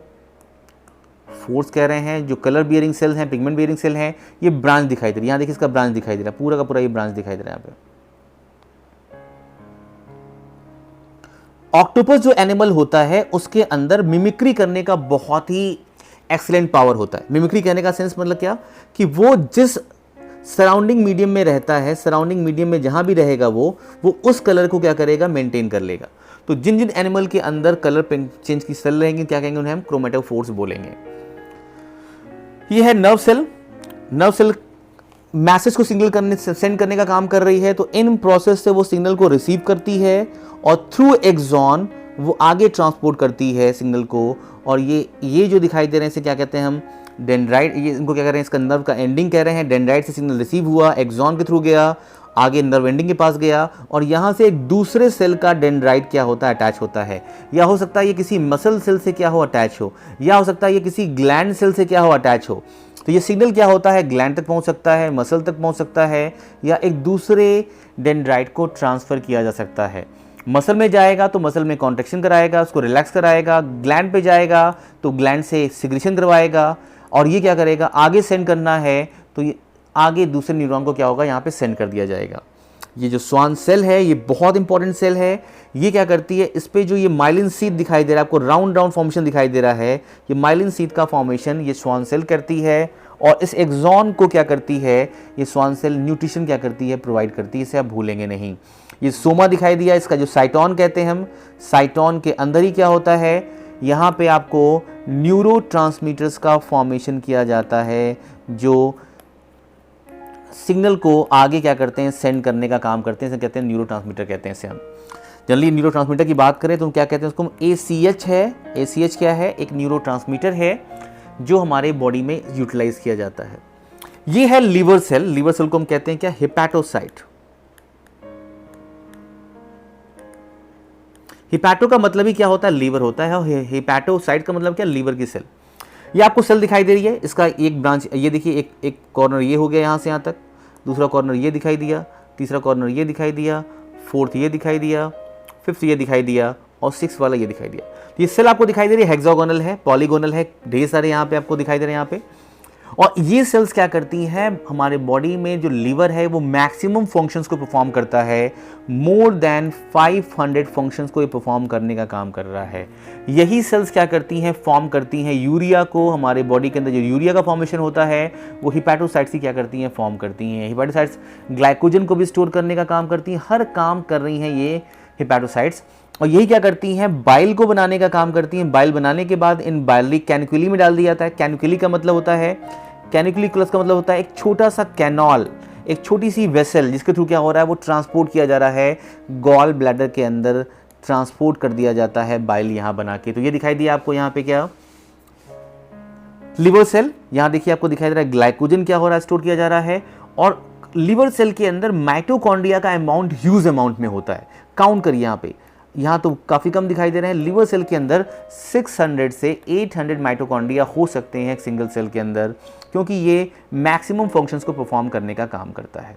कह रहे हैं, जो कलर बियरिंग सेल हैं, पिगमेंट बियरिंग सेल हैं। ये ब्रांच दिखाई दे रही है, यहाँ देखिए इसका ब्रांच दिखाई दे रहा है, पूरा का पूरा ये ब्रांच दिखाई दे रहा है यहाँ पे। ऑक्टोपस जो एनिमल होता है उसके अंदर मिमिक्री करने का बहुत ही एक्सीलेंट पावर होता है। मिमिक्री कहने का सेंस मतलब क्या, कि वो जिस सराउंडिंग मीडियम में रहता है, सराउंडिंग मीडियम में जहां भी रहेगा वो उस कलर को क्या करेगा, मेंटेन कर लेगा। तो जिन जिन एनिमल के अंदर कलर चेंज की सेल रहेंगी क्या कहेंगे, उन्हें हम क्रोमेटोफोर्स बोलेंगे। ये है nerve cell. Nerve cell message को सिग्नल करने सेंड करने का काम कर रही है, तो इन प्रोसेस से वो सिग्नल को रिसीव करती है और थ्रू एक्सॉन वो आगे ट्रांसपोर्ट करती है सिग्नल को। और ये जो दिखाई दे रहे हैं इसे क्या कहते हैं हम, डेंड्राइट। ये इनको क्या कह रहे हैं, इसका नर्व का एंडिंग कह रहे हैं। डेंड्राइट से सिग्नल रिसीव हुआ, एक्सॉन के थ्रू गया, आगे नर्व एंडिंग के पास गया और यहाँ से एक दूसरे सेल का डेंड्राइट क्या होता है, अटैच होता है। या हो सकता है ये किसी मसल सेल से क्या हो, अटैच हो, या हो सकता है ये किसी ग्लैंड सेल से क्या हो, अटैच हो। तो ये सिग्नल क्या होता है, ग्लैंड तक पहुँच सकता है, मसल तक पहुँच सकता है, या एक दूसरे डेंड्राइट को ट्रांसफ़र किया जा सकता है। मसल में जाएगा तो मसल में कॉन्ट्रैक्शन कराएगा, उसको रिलैक्स कराएगा। ग्लैंड पे जाएगा तो ग्लैंड से सिक्रीशन करवाएगा। और ये क्या करेगा, आगे सेंड करना है तो ये आगे दूसरे न्यूरॉन को क्या होगा, यहाँ पे सेंड कर दिया जाएगा। ये जो स्वान सेल है ये बहुत इंपॉर्टेंट सेल है। ये क्या करती है, इस पे जो ये माइलिन शीथ दिखाई दे रहा है आपको, राउंड राउंड फॉर्मेशन दिखाई दे रहा है, ये माइलिन शीथ का फॉर्मेशन ये स्वान सेल करती है। और इस एक्सॉन को क्या करती है, ये स्वान सेल न्यूट्रिशन क्या करती है, प्रोवाइड करती है। इसे आप भूलेंगे नहीं। ये सोमा दिखाई दिया, इसका जो साइटोन कहते हैं हम, साइटोन के अंदर ही क्या होता है, यहाँ पे आपको न्यूरोट्रांसमीटर्स का फॉर्मेशन किया जाता है जो सिग्नल को आगे क्या करते हैं, सेंड करने का काम करते हैं। इसे कहते हैं न्यूरोट्रांसमीटर कहते हैं इसे हम। जनरली न्यूरोट्रांसमीटर की बात करें तो हम क्या कहते हैं उसको, ACH है। ACH क्या है, एक न्यूरोट्रांसमीटर है जो हमारे बॉडी में यूटिलाइज किया जाता है। ये है लीवर सेल। लीवर सेल को हम कहते हैं क्या, हिपैटोसाइट। हिपैटो का मतलब ही क्या होता है, लीवर होता है, और हिपैटोसाइट का मतलब क्या, लीवर की सेल। ये आपको सेल दिखाई दे रही है, इसका एक ब्रांच, ये देखिए एक कॉर्नर ये हो गया यहाँ से यहाँ तक, दूसरा कॉर्नर ये दिखाई दिया, तीसरा कॉर्नर ये दिखाई दिया, फोर्थ ये दिखाई दिया, फिफ्थ ये दिखाई दिया और सिक्स वाला ये दिखाई दिया। तो ये सेल आपको दिखाई दे रही है, हेक्सागोनल है, पॉलीगोनल है, ढेर सारे यहाँ पे आपको दिखाई दे रहे हैं यहाँ पे। और ये सेल्स क्या करती हैं, हमारे बॉडी में जो लीवर है वो मैक्सिमम फंक्शंस को परफॉर्म करता है। मोर देन 500 फंक्शंस को ये परफॉर्म करने का काम कर रहा है। यही सेल्स क्या करती हैं, फॉर्म करती हैं यूरिया को। हमारे बॉडी के अंदर जो यूरिया का फॉर्मेशन होता है वो हिपैटोसाइट्स ही क्या करती हैं, फॉर्म करती हैं। हिपैटोसाइट्स ग्लाइकोजन को भी स्टोर करने का काम करती हैं। हर काम कर रही हैं ये हिपैटोसाइट्स। और यही क्या करती हैं, बाइल को बनाने का काम करती हैं। बाइल बनाने के बाद इन बाइलरी कैनिकुली में डाल दिया जाता है। कैनिकुली का मतलब होता है, कैनिकुलिकुलस का मतलब होता है एक छोटा सा कैनॉल, एक छोटी सी वेसल जिसके थ्रू क्या हो रहा है, वो ट्रांसपोर्ट किया जा रहा है, गॉल ब्लैडर के अंदर ट्रांसपोर्ट कर दिया जाता है बाइल यहाँ बना के। तो ये दिखाई दिया आपको यहाँ पे क्या, लिवर सेल। यहाँ देखिए आपको दिखाई दे रहा है ग्लाइकोजन क्या हो रहा है, स्टोर किया जा रहा है। और लिवर सेल के अंदर माइटोकॉन्ड्रिया का अमाउंट ह्यूज अमाउंट में होता है। काउंट करिए यहाँ पे, यहाँ तो काफ़ी कम दिखाई दे रहे हैं। लिवर सेल के अंदर 600 से 800 माइटोकॉन्ड्रिया हो सकते हैं एक सिंगल सेल के अंदर, क्योंकि ये मैक्सिमम फंक्शंस को परफॉर्म करने का काम करता है।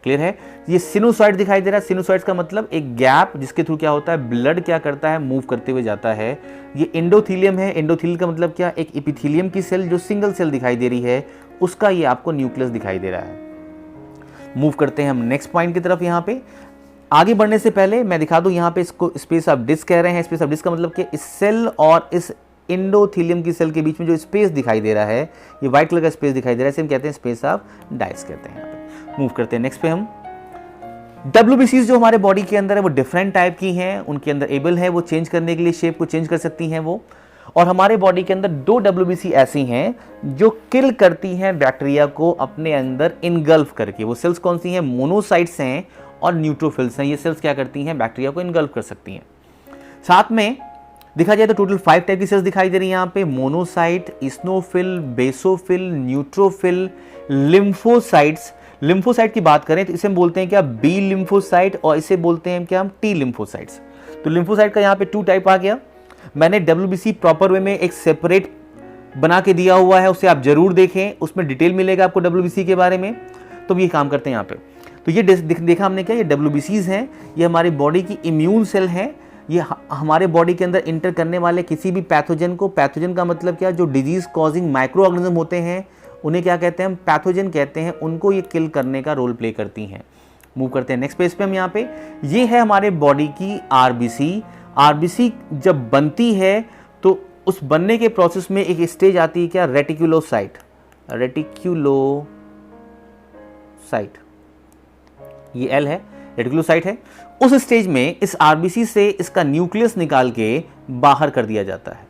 क्लियर है। ये सिनुसॉइड दिखाई दे रहा है। सिनुसॉइड्स का मतलब एक गैप जिसके थ्रू क्या होता है, ब्लड क्या करता है, मूव करते हुए जाता है। ये एंडोथीलियम है। एंडोथीलियम का मतलब क्या, एक एपिथीलियम की सेल जो सिंगल सेल दिखाई दे रही है, उसका ये आपको न्यूक्लियस दिखाई दे रहा है। मूव करते हैं हम नेक्स्ट पॉइंट की तरफ। यहाँ पे आगे बढ़ने से पहले मैं दिखा दूं, यहाँ पे इसको स्पेस ऑफ डिस्क कह रहे हैं। स्पेस ऑफ डिस्क का मतलब कि इस सेल और इस एंडोथीलियम की सेल के बीच में जो स्पेस दिखाई दे रहा है, ये व्हाइट कलर का स्पेस दिखाई दे रहा है, इसे हम कहते हैं स्पेस ऑफ डाइस कहते हैं। यहाँ पे मूव करते हैं नेक्स्ट पे हम। WBCs जो हमारे बॉडी के अंदर है वो डिफरेंट टाइप की हैं, उनके अंदर एबल है वो चेंज करने के लिए, शेप को चेंज कर सकती हैं वो। और हमारे बॉडी के अंदर 2 WBC ऐसी हैं जो किल करती हैं बैक्टीरिया को अपने अंदर इनगल्फ करके। वो सेल्स कौन सी हैं, मोनोसाइट्स हैं और न्यूट्रोफिल्स हैं। ये सेल्स क्या करती हैं, बैक्टीरिया को इनगल्फ कर सकती हैं। साथ में देखा जाए तो टोटल 5 टाइप की सेल्स दिखाई दे रही है यहाँ पे, monocyte, eosinophil, basophil, neutrophil, lymphocytes. Lymphocyte की बात करें तो इसे हम बोलते हैं क्या, बी लिम्फोसाइट, और इसे बोलते हैं क्या हम, टी लिम्फोसाइट्स। तो लिम्फोसाइट का यहाँ पे 2 टाइप आ गया। मैंने WBC प्रॉपर वे में एक सेपरेट बना के दिया हुआ है, उसे आप जरूर देखें, उसमें डिटेल मिलेगा आपको WBC के बारे में। तो ये काम करते हैं यहाँ पे। तो ये देखा हमने क्या, ये WBCs हैं, ये हमारी बॉडी की इम्यून सेल हैं। ये हमारे बॉडी के अंदर इंटर करने वाले किसी भी पैथोजन को, पैथोजन का मतलब क्या, जो डिजीज कॉजिंग माइक्रो ऑर्गेनिज्म होते हैं उन्हें क्या कहते हैं हम, पैथोजन कहते हैं, उनको ये किल करने का रोल प्ले करती हैं। मूव करते हैं नेक्स्ट पेज पे हम। यहाँ पे ये है हमारे बॉडी की RBC। RBC जब बनती है तो उस बनने के प्रोसेस में एक स्टेज आती है क्या, रेटिकुलोसाइट। रेटिकुलोसाइट, ये L है, रेटिकुलोसाइट है। उस स्टेज में इस RBC से इसका न्यूक्लियस निकाल के बाहर कर दिया जाता है।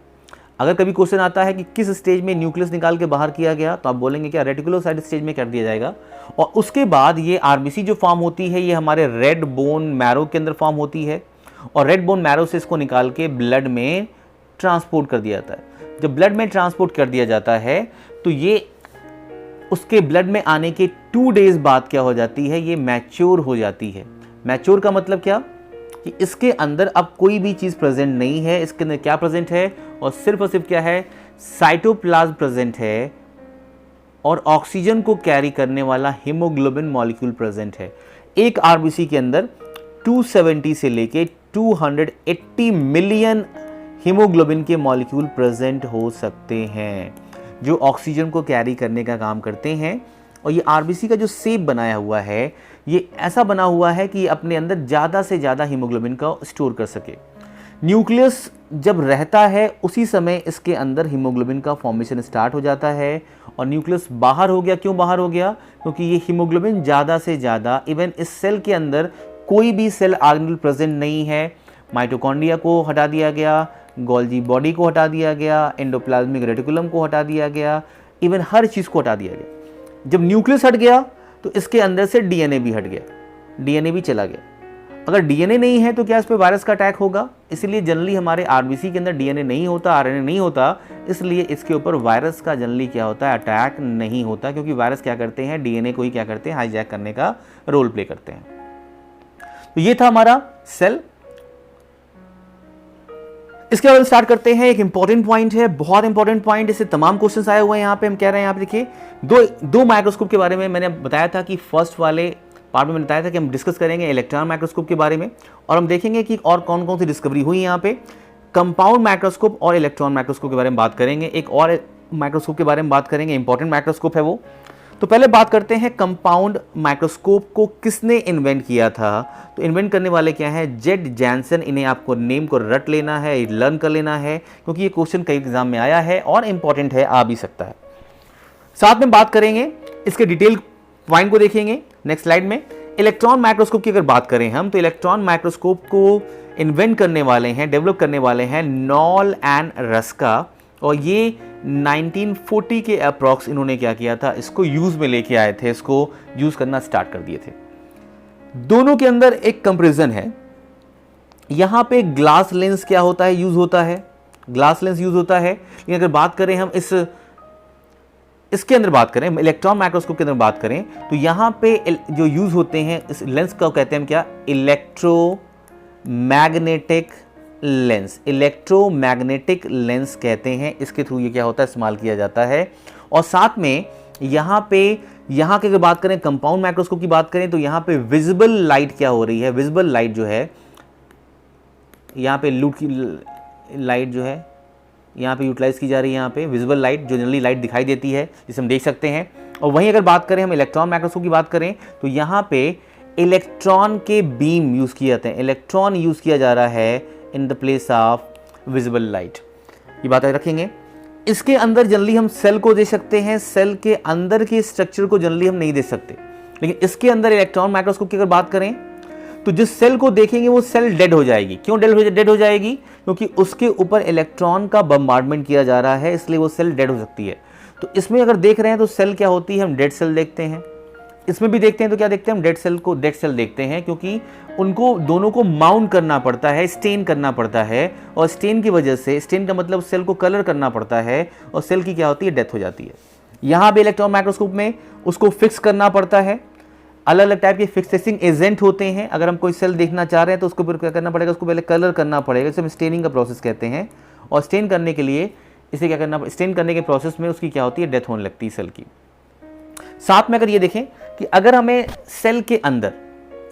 अगर कभी क्वेश्चन आता है कि किस स्टेज में न्यूक्लियस निकाल के बाहर किया गया, तो आप बोलेंगे क्या रेटिकुलोसाइट स्टेज में कर दिया जाएगा। और उसके बाद ये आरबीसी जो फॉर्म होती है ये हमारे रेड बोन मैरो के अंदर फॉर्म होती है, और रेड बोन मैरो से इसको निकाल के ब्लड में ट्रांसपोर्ट कर दिया जाता है। जब ब्लड में ट्रांसपोर्ट कर दिया जाता है तो ये उसके ब्लड में आने के 2 डेज बाद क्या हो जाती है, ये मैच्योर हो जाती है। मैच्योर का मतलब क्या कि इसके अंदर अब कोई भी चीज़ प्रेजेंट नहीं है, इसके अंदर क्या प्रेजेंट है, और सिर्फ क्या है, साइटोप्लाज्म प्रेजेंट है, और ऑक्सीजन को कैरी करने वाला हीमोग्लोबिन मॉलिक्यूल प्रेजेंट है। एक आरबीसी के अंदर 270 से लेके 280 मिलियन हीमोग्लोबिन के मॉलिक्यूल प्रेजेंट हो सकते हैं जो ऑक्सीजन को कैरी करने का काम करते हैं। और ये आरबीसी का जो शेप बनाया हुआ है ये ऐसा बना हुआ है कि अपने अंदर ज़्यादा से ज़्यादा हीमोग्लोबिन का स्टोर कर सके। न्यूक्लियस जब रहता है उसी समय इसके अंदर हीमोग्लोबिन का फॉर्मेशन स्टार्ट हो जाता है, और न्यूक्लियस बाहर हो गया। क्यों बाहर हो गया? क्योंकि ये हीमोग्लोबिन ज़्यादा से ज़्यादा, इवन इस सेल के अंदर कोई भी सेल ऑर्गेनेल प्रेजेंट नहीं है। माइटोकॉन्ड्रिया को हटा दिया गया, गोल्जी बॉडी को हटा दिया गया, एंडोप्लाज्मिक रेटिकुलम को हटा दिया गया, इवन हर चीज़ को हटा दिया गया। जब न्यूक्लियस हट गया तो इसके अंदर से डीएनए भी हट गया, डीएनए भी चला गया। अगर डीएनए नहीं है तो क्या इस पर वायरस का अटैक होगा? इसलिए जनरली हमारे आरबीसी के अंदर डीएनए नहीं होता, आरएनए नहीं होता, इसलिए इसके ऊपर वायरस का जनरली क्या होता है, अटैक नहीं होता, क्योंकि वायरस क्या करते हैं, डीएनए को ही क्या करते हैं, हाईजैक करने का रोल प्ले करते हैं। तो ये था हमारा सेल। इसके बाद स्टार्ट करते हैं। एक इंपॉर्टेंट पॉइंट है, बहुत इंपॉर्टेंट पॉइंट, इससे तमाम क्वेश्चंस आए हुए हैं यहाँ पे। हम कह रहे हैं यहाँ पे देखिए दो माइक्रोस्कोप के बारे में मैंने बताया था कि फर्स्ट वाले पार्ट में मैंने बताया था कि हम डिस्कस करेंगे इलेक्ट्रॉन माइक्रोस्कोप के बारे में, और हम देखेंगे कि और कौन कौन सी डिस्कवरी हुई यहाँ पे। कंपाउंड माइक्रोस्कोप और इलेक्ट्रॉन माइक्रोस्कोप के बारे में बात करेंगे। एक और माइक्रोस्कोप के बारे में बात करेंगे, इंपॉर्टेंट माइक्रोस्कोप है वो। तो पहले बात करते हैं कंपाउंड माइक्रोस्कोप को किसने इन्वेंट किया था। तो इन्वेंट करने वाले क्या है, जेड जैनसन। इन्हें आपको नेम को रट लेना है, लर्न कर लेना है, क्योंकि ये क्वेश्चन कई एग्जाम में आया है और इंपॉर्टेंट है, आ भी सकता है। साथ में बात करेंगे इसके डिटेल पॉइंट को देखेंगे नेक्स्ट स्लाइड में। इलेक्ट्रॉन माइक्रोस्कोप की अगर बात करें हम, तो इलेक्ट्रॉन माइक्रोस्कोप को इन्वेंट करने वाले हैं, डेवलप करने वाले हैं नॉल एंड रस्का, और ये 1940 के अप्रॉक्स इन्होंने क्या किया था, इसको यूज में लेके आए थे, इसको यूज करना स्टार्ट कर दिए थे। दोनों के अंदर एक कंपैरिजन है। यहां पे ग्लास लेंस क्या होता है, यूज होता है, ग्लास लेंस यूज होता है। लेकिन अगर बात करें हम इसके अंदर बात करें, इलेक्ट्रॉन माइक्रोस्कोप के अंदर बात करें, तो यहां पे जो यूज होते हैं इस लेंस को कहते हैं हम क्या, इलेक्ट्रोमैग्नेटिक लेंस। इलेक्ट्रोमैग्नेटिक लेंस कहते हैं, इसके थ्रू ये क्या होता है, इस्तेमाल किया जाता है। और साथ में यहाँ की अगर बात करें, कंपाउंड माइक्रोस्कोप की बात करें, तो यहाँ पे विजिबल लाइट क्या हो रही है, विजिबल लाइट जो है यहाँ पे लूट की लाइट जो है यहाँ पे यूटिलाइज की जा रही है। यहाँ पे विजिबल लाइट जो जनरली लाइट दिखाई देती है, जिसे हम देख सकते हैं। और वहीं अगर बात करें हम इलेक्ट्रॉन माइक्रोस्कोप की बात करें, तो यहाँ पे इलेक्ट्रॉन के बीम यूज किए जाते हैं, इलेक्ट्रॉन यूज किया जा रहा है in the place of visible light. ये बात रखेंगे। इसके अंदर जनरली हम सेल को देख सकते हैं, सेल के अंदर के स्ट्रक्चर को जनरली हम नहीं देख सकते। लेकिन इसके अंदर इलेक्ट्रॉन माइक्रोस्कोप की अगर बात करें, तो जिस सेल को देखेंगे वो सेल डेड हो जाएगी। क्यों डेड हो जाएगी? क्योंकि उसके ऊपर इलेक्ट्रॉन का बम्बार्डमेंट किया जा रहा है, इसलिए वो सेल डेड हो सकती है। तो इसमें अगर देख रहे हैं तो सेल क्या होती है, हम डेड सेल देखते हैं। इसमें भी देखते हैं तो क्या देखते हैं, हम डेड सेल देखते हैं, क्योंकि उनको दोनों को माउंट करना पड़ता है, स्टेन करना पड़ता है, और स्टेन की वजह से, स्टेन का मतलब सेल को कलर करना पड़ता है, और सेल की क्या होती है, डेथ हो जाती है। यहाँ भी इलेक्ट्रॉन माइक्रोस्कोप में उसको फिक्स करना पड़ता है। अलग अलग टाइप के फिक्सेसिंग एजेंट होते हैं। अगर हम कोई सेल देखना चाह रहे हैं तो उसको फिर क्या करना पड़ेगा, उसको पहले कलर करना पड़ेगा, इसे हम स्टेनिंग का प्रोसेस कहते हैं। और स्टेन करने के लिए इसे क्या करना, स्टेन करने के प्रोसेस में उसकी क्या होती है, डेथ होने लगती है सेल की। साथ में अगर ये देखें कि अगर हमें सेल के अंदर,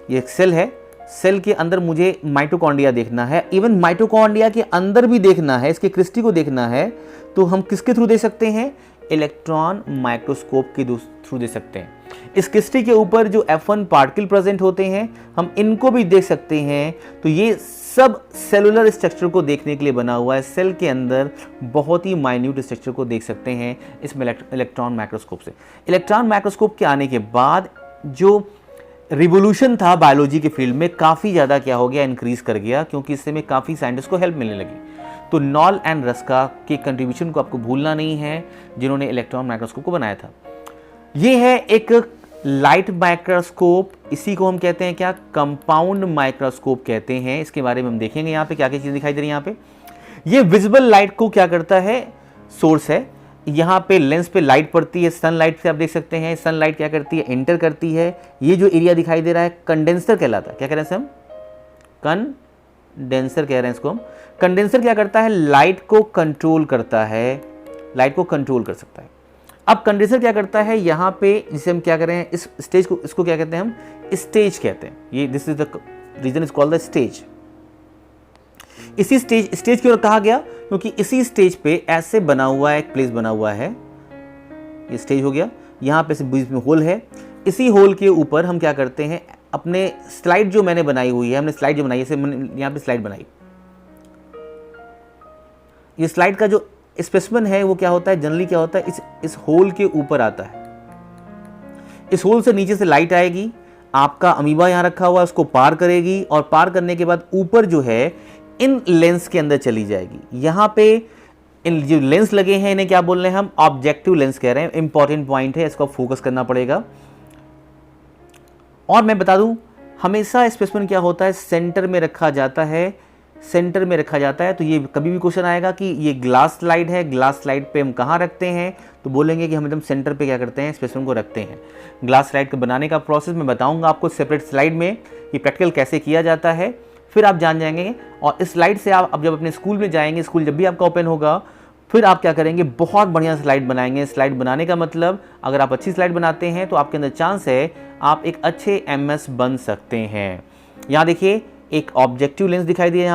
ये एक सेल है, सेल के अंदर मुझे माइटोकॉन्ड्रिया देखना है, इवन माइटोकॉन्ड्रिया के अंदर भी देखना है, इसके क्रिस्टी को देखना है, तो हम किसके थ्रू दे सकते हैं, इलेक्ट्रॉन माइक्रोस्कोप के थ्रू दे सकते हैं। इस क्रिस्टी के ऊपर जो F1 पार्टिकल प्रेजेंट होते हैं, हम इनको भी देख सकते हैं। तो ये सब सेलुलर स्ट्रक्चर को देखने के लिए बना हुआ है। सेल के अंदर बहुत ही माइन्यूट स्ट्रक्चर को देख सकते हैं इसमें इलेक्ट्रॉन माइक्रोस्कोप से। इलेक्ट्रॉन माइक्रोस्कोप के आने के बाद जो रिवोल्यूशन था बायोलॉजी के फील्ड में, काफ़ी ज़्यादा क्या हो गया, इंक्रीज कर गया, क्योंकि इससे में काफ़ी साइंटिस्ट को हेल्प मिलने लगी। तो नॉल एंड रस्का के कंट्रीब्यूशन को आपको भूलना नहीं है, जिन्होंने इलेक्ट्रॉन माइक्रोस्कोप को बनाया था। ये है एक लाइट माइक्रोस्कोप, इसी को हम कहते हैं क्या, कंपाउंड माइक्रोस्कोप कहते हैं। इसके बारे में हम देखेंगे यहाँ पे क्या क्या चीज़ दिखाई दे रही है। यहाँ पे ये विजिबल लाइट को क्या करता है, सोर्स है। यहाँ पे लेंस पे लाइट पड़ती है, सनलाइट से आप देख सकते हैं। सनलाइट क्या करती है, एंटर करती है। ये जो एरिया दिखाई दे रहा है कंडेंसर कहलाता है। क्या कह रहे हैं हम, कंडेंसर कह रहे हैं इसको हम। कंडेंसर क्या करता है, लाइट को कंट्रोल करता है, लाइट को कंट्रोल कर सकता है। अब कंडेंसर क्या करता है, यहाँ पे जिसे हम क्या कर रहे हैं, इस स्टेज को, इसको क्या कहते हैं हम, स्टेज कहते हैं। ये this is the reason is called the stage. इसी स्टेज क्यों कहा गया, क्योंकि इसी स्टेज पे ऐसे बना हुआ है, एक प्लेस बना हुआ है, ये स्टेज हो गया। यहाँ पे बीच में होल है, इसी होल के ऊपर हम क्या करते हैं, अपने स्लाइड जो मैंने बनाई हुई है, हमने स्लाइड जो बनाई है, यहाँ पे स्लाइड बनाई, ये स्लाइड का जो स्पेसिमेन है वो क्या होता है, जनरली क्या होता है, इस होल के ऊपर आता है। इस होल से नीचे से लाइट आएगी, आपका अमीबा यहाँ रखा हुआ है, उसको पार करेगी, और पार करने के बाद ऊपर जो है इन लेंस के अंदर चली जाएगी। यहाँ पे इन जो लेंस लगे हैं इन्हें क्या बोल रहे हैं हम, ऑब्जेक्टिव लेंस कह रहे हैं। इंपॉर्टेंट पॉइंट है, इसको फोकस करना पड़ेगा। और मैं बता दूं, हमेशा स्पेसिमेन क्या होता है, सेंटर में रखा जाता है, सेंटर में रखा जाता है। तो ये कभी भी क्वेश्चन आएगा कि ये ग्लास स्लाइड है, ग्लास स्लाइड पे हम कहाँ रखते हैं, तो बोलेंगे कि हम एकदम सेंटर पे क्या करते हैं, स्पेसिमेन को रखते हैं। ग्लास स्लाइड को बनाने का प्रोसेस मैं बताऊंगा आपको सेपरेट स्लाइड में, ये प्रैक्टिकल कैसे किया जाता है, फिर आप जान जाएंगे। और इस स्लाइड से आप अब जब अपने स्कूल में जाएंगे, स्कूल जब भी आपका ओपन होगा, फिर आप क्या करेंगे, बहुत बढ़िया स्लाइड बनाएंगे। स्लाइड बनाने का मतलब, अगर आप अच्छी स्लाइड बनाते हैं तो आपके अंदर चांस है आप एक अच्छे एमएस बन सकते हैं। यहाँ देखिए एक ऑब्जेक्टिव लेंस दिखाई दिया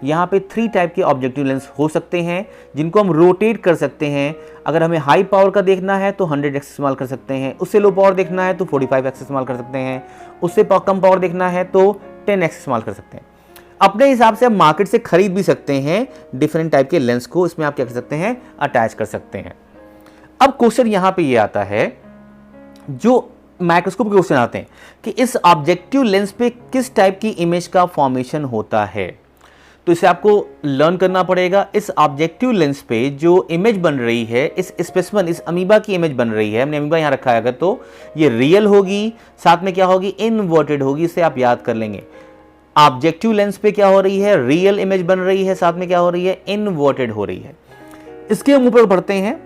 यहाँ पे 3 टाइप के ऑब्जेक्टिव लेंस हो सकते हैं, जिनको हम रोटेट कर सकते हैं। अगर हमें हाई पावर का देखना है तो 100x इस्तेमाल कर सकते हैं, उससे लो पावर देखना है तो 45x इस्तेमाल कर सकते हैं, उससे कम पावर देखना है तो 10x इस्तेमाल कर सकते हैं। अपने हिसाब से आप मार्केट से खरीद भी सकते हैं डिफरेंट टाइप के लेंस को, इसमें आप क्या कर सकते हैं, अटैच कर सकते हैं। अब क्वेश्चन यहाँ पे ये आता है, जो माइक्रोस्कोप के क्वेश्चन आते हैं कि इस ऑब्जेक्टिव लेंस पे किस टाइप की इमेज का फॉर्मेशन होता है। तो इसे आपको लर्न करना पड़ेगा। इस ऑब्जेक्टिव लेंस पे जो इमेज बन रही है, इस स्पेसिमेन, इस अमीबा की इमेज बन रही है, हमने अमीबा यहाँ रखा है, अगर तो ये रियल होगी, साथ में क्या होगी, इनवर्टेड होगी। इसे आप याद कर लेंगे। ऑब्जेक्टिव लेंस पे क्या हो रही है, रियल इमेज बन रही है, साथ में क्या हो रही है, इनवर्टेड हो रही है। इसके हम ऊपर बढ़ते हैं।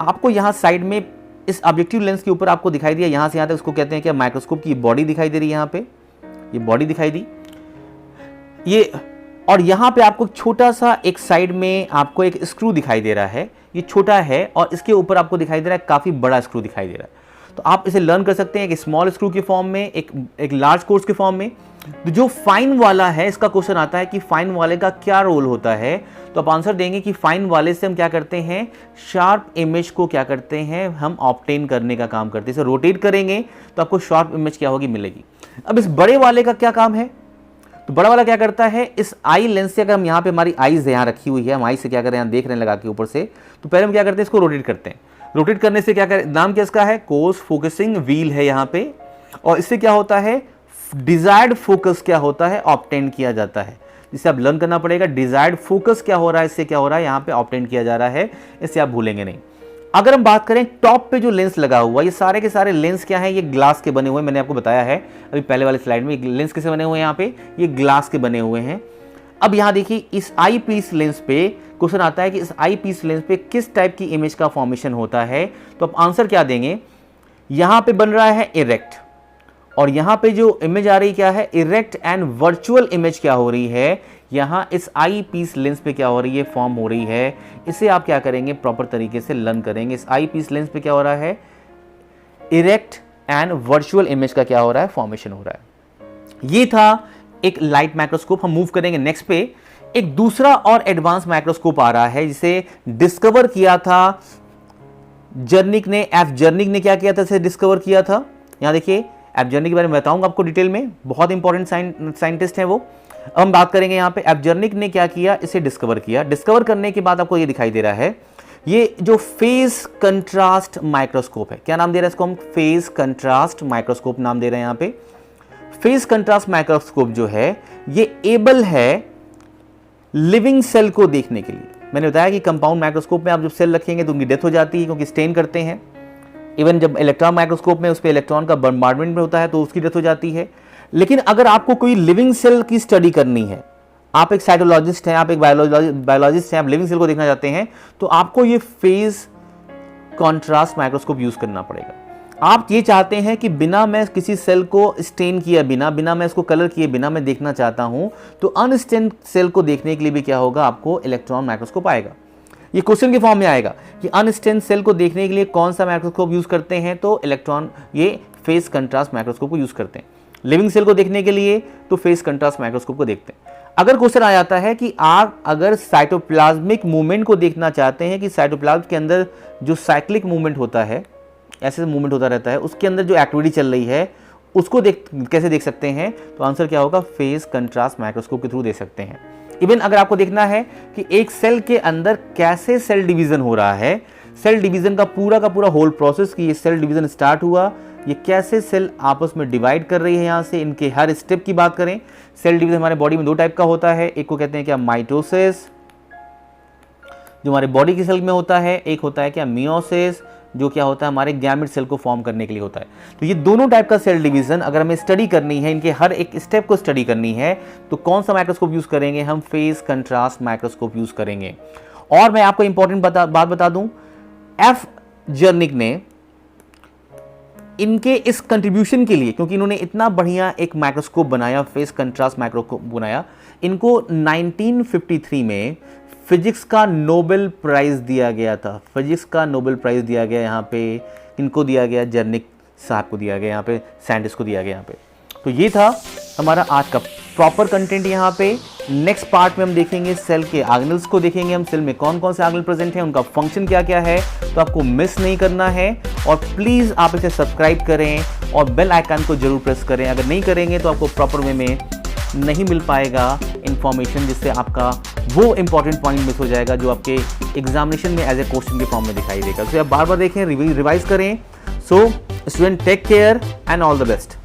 आपको यहाँ साइड में इस ऑब्जेक्टिव लेंस के ऊपर आपको दिखाई दिया, यहाँ से यहाँ तक उसको कहते हैं क्या, माइक्रोस्कोप की बॉडी दिखाई दे रही है। यहाँ पे ये बॉडी दिखाई दी, ये, और यहाँ पे आपको छोटा सा एक साइड में आपको एक स्क्रू दिखाई दे रहा है। ये छोटा है और इसके ऊपर आपको दिखाई दे रहा है काफी बड़ा स्क्रू दिखाई दे रहा है। तो आप इसे लर्न कर सकते हैं एक स्मॉल स्क्रू के फॉर्म में, एक लार्ज कोर्स के फॉर्म में। तो जो फाइन वाला है, इसका क्वेश्चन आता है कि फाइन वाले का क्या रोल होता है, तो आप आंसर देंगे कि फाइन वाले से हम क्या करते हैं, शार्प इमेज को क्या करते हैं, हम ऑब्टेन करने का काम करते हैं। इसे रोटेट करेंगे तो आपको शार्प इमेज क्या होगी, मिलेगी। अब इस बड़े वाले का क्या काम है, तो बड़ा वाला क्या करता है, इस आई लेंस से, अगर हम यहाँ पे हमारी आईज यहाँ रखी हुई है, हम आई से क्या करें, यहाँ देख रहे हैं लगा के ऊपर से, तो पहले हम क्या करते हैं, इसको रोटेट करते हैं। रोटेट करने से क्या करें, नाम क्या इसका है, कोर्स फोकसिंग व्हील है यहाँ पे, और इससे क्या होता है, डिजायर्ड फोकस क्या होता है, ऑब्टेन किया जाता है। जिसे आप लर्न करना पड़ेगा, डिजायर्ड फोकस क्या हो रहा है, इससे क्या हो रहा है, यहाँ पे ऑब्टेन किया जा रहा है, इससे आप भूलेंगे नहीं। अगर हम बात करें टॉप पे जो लेंस लगा हुआ, ये सारे के सारे लेंस क्या है, ये ग्लास के बने हुए, मैंने आपको बताया है अभी पहले वाले स्लाइड में। लेंस किसे बने हुए हैं, यहाँ पे ये ग्लास के बने हुए हैं। अब यहाँ देखिए इस आई पीस लेंस पे क्वेश्चन आता है कि इस आई पीस लेंस पे किस टाइप की इमेज का फॉर्मेशन होता है, तो आप आंसर क्या देंगे, यहाँ पे बन रहा है इरेक्ट, और यहाँ पे जो इमेज आ रही क्या है, इरेक्ट एंड वर्चुअल इमेज क्या हो रही है, यहाँ इस आई पीस लेंस पे क्या हो रही है, फॉर्म हो रही है। इसे आप क्या करेंगे, प्रॉपर तरीके से लर्न करेंगे। इस आई पीस लेंस पे क्या हो रहा है, इरेक्ट एंड वर्चुअल इमेज का क्या हो रहा है, फॉर्मेशन हो रहा है। ये था एक लाइट माइक्रोस्कोप। हम मूव करेंगे नेक्स्ट पे। एक दूसरा और एडवांस माइक्रोस्कोप आ रहा है, जिसे डिस्कवर किया था जर्निक ने, एफ जर्निक ने क्या किया था, इसे डिस्कवर किया था। यहाँ देखिए एफ जर्निक के बारे में बताऊंगा आपको डिटेल में, बहुत इंपॉर्टेंट साइंटिस्ट है वो। अब हम बात करेंगे यहाँ पे एफ जर्निक ने क्या किया, इसे डिस्कवर किया। डिस्कवर करने के बाद आपको ये दिखाई दे रहा है, ये जो फेज कंट्रास्ट माइक्रोस्कोप है, क्या नाम दे रहा है इसको हम, फेज कंट्रास्ट माइक्रोस्कोप नाम दे रहे हैं यहाँ पे। फेज कंट्रास्ट माइक्रोस्कोप जो है ये एबल है लिविंग सेल को देखने के लिए। मैंने बताया कि कंपाउंड माइक्रोस्कोप में आप जब सेल रखेंगे तो उनकी डेथ हो जाती है क्योंकि स्टेन करते हैं। इवन जब इलेक्ट्रॉन माइक्रोस्कोप में उस पर इलेक्ट्रॉन का बम्बार्डमेंट में होता है तो उसकी डेथ हो जाती है। लेकिन अगर आपको कोई लिविंग सेल की स्टडी करनी है, आप एक साइटोलॉजिस्ट हैं, आप एक बायोलॉजिस्ट हैं, आप लिविंग सेल को देखना चाहते हैं, तो आपको ये फेज कॉन्ट्रास्ट माइक्रोस्कोप यूज करना पड़ेगा। आप ये चाहते हैं कि बिना मैं किसी सेल को स्टेन किए बिना मैं इसको कलर किए बिना मैं देखना चाहता हूं, तो अनस्टेन सेल को देखने के लिए भी क्या होगा, आपको इलेक्ट्रॉन माइक्रोस्कोप आएगा। ये क्वेश्चन के फॉर्म में आएगा कि अनस्टेन सेल को देखने के लिए कौन सा माइक्रोस्कोप यूज करते हैं, तो इलेक्ट्रॉन ये फेज कंट्रास्ट माइक्रोस्कोप को यूज करते हैं। लिविंग सेल को देखने के लिए तो फेज कंट्रास्ट माइक्रोस्कोप को देखते हैं। अगर क्वेश्चन आ जाता है कि आप अगर साइटोप्लाज्मिक मूवमेंट को देखना चाहते हैं कि साइटोप्लाज्म के अंदर जो साइक्लिक मूवमेंट होता है, ऐसे मूवमेंट होता रहता है, उसके अंदर जो एक्टिविटी चल रही है उसको कैसे देख सकते हैं, तो आंसर क्या होगा, फेज कंट्रास्ट माइक्रोस्कोप के थ्रू देख सकते हैं। इवन अगर आपको देखना है कि एक सेल के अंदर कैसे सेल डिवीजन हो रहा है, सेल डिवीजन का पूरा होल प्रोसेस कि ये सेल डिवीजन स्टार्ट हुआ, ये कैसे सेल आपस में डिवाइड कर रही है, यहाँ से इनके हर स्टेप की बात करें। सेल डिवीजन हमारे बॉडी में दो टाइप का होता है, एक को कहते हैं क्या माइटोसिस, जो हमारे बॉडी की सेल में होता है, एक होता है क्या मियोसिस, जो क्या होता है हमारे गैमेट सेल को फॉर्म करने के लिए होता है। तो ये दोनों टाइप का सेल डिवीजन अगर हमें स्टडी करनी है, इनके हर एक स्टेप को स्टडी करनी है, तो कौन सा माइक्रोस्कोप यूज करेंगे, हम फेज कंट्रास्ट माइक्रोस्कोप यूज करेंगे। और मैं आपको इंपॉर्टेंट बात बता दूं, एफ जर्निक ने इनके इस कंट्रीब्यूशन के लिए, क्योंकि इन्होंने इतना बढ़िया एक माइक्रोस्कोप बनाया, फेज कंट्रास्ट माइक्रोस्कोप बनाया, इनको 1953 में फिजिक्स का नोबेल प्राइज दिया गया था। फिजिक्स का नोबेल प्राइज दिया गया यहाँ पे, इनको दिया गया, जर्निक साहब को दिया गया, यहाँ पे साइंटिस्ट को दिया गया यहाँ पे। तो ये था हमारा आज का प्रॉपर कंटेंट यहाँ पे। नेक्स्ट पार्ट में हम देखेंगे सेल के ऑर्गेनेल्स को देखेंगे, हम सेल में कौन कौन से ऑर्गेनेल प्रेजेंट हैं, उनका फंक्शन क्या क्या है, तो आपको मिस नहीं करना है। और प्लीज़ आप इसे सब्सक्राइब करें और बेल आइकन को जरूर प्रेस करें। अगर नहीं करेंगे तो आपको प्रॉपर वे में नहीं मिल पाएगा इंफॉर्मेशन, जिससे आपका वो इंपॉर्टेंट पॉइंट मिस हो जाएगा जो आपके एग्जामिनेशन में एज ए क्वेश्चन के फॉर्म में दिखाई देगा। तो आप बार बार देखें, रिवाइज करें। So student, take care and all the best.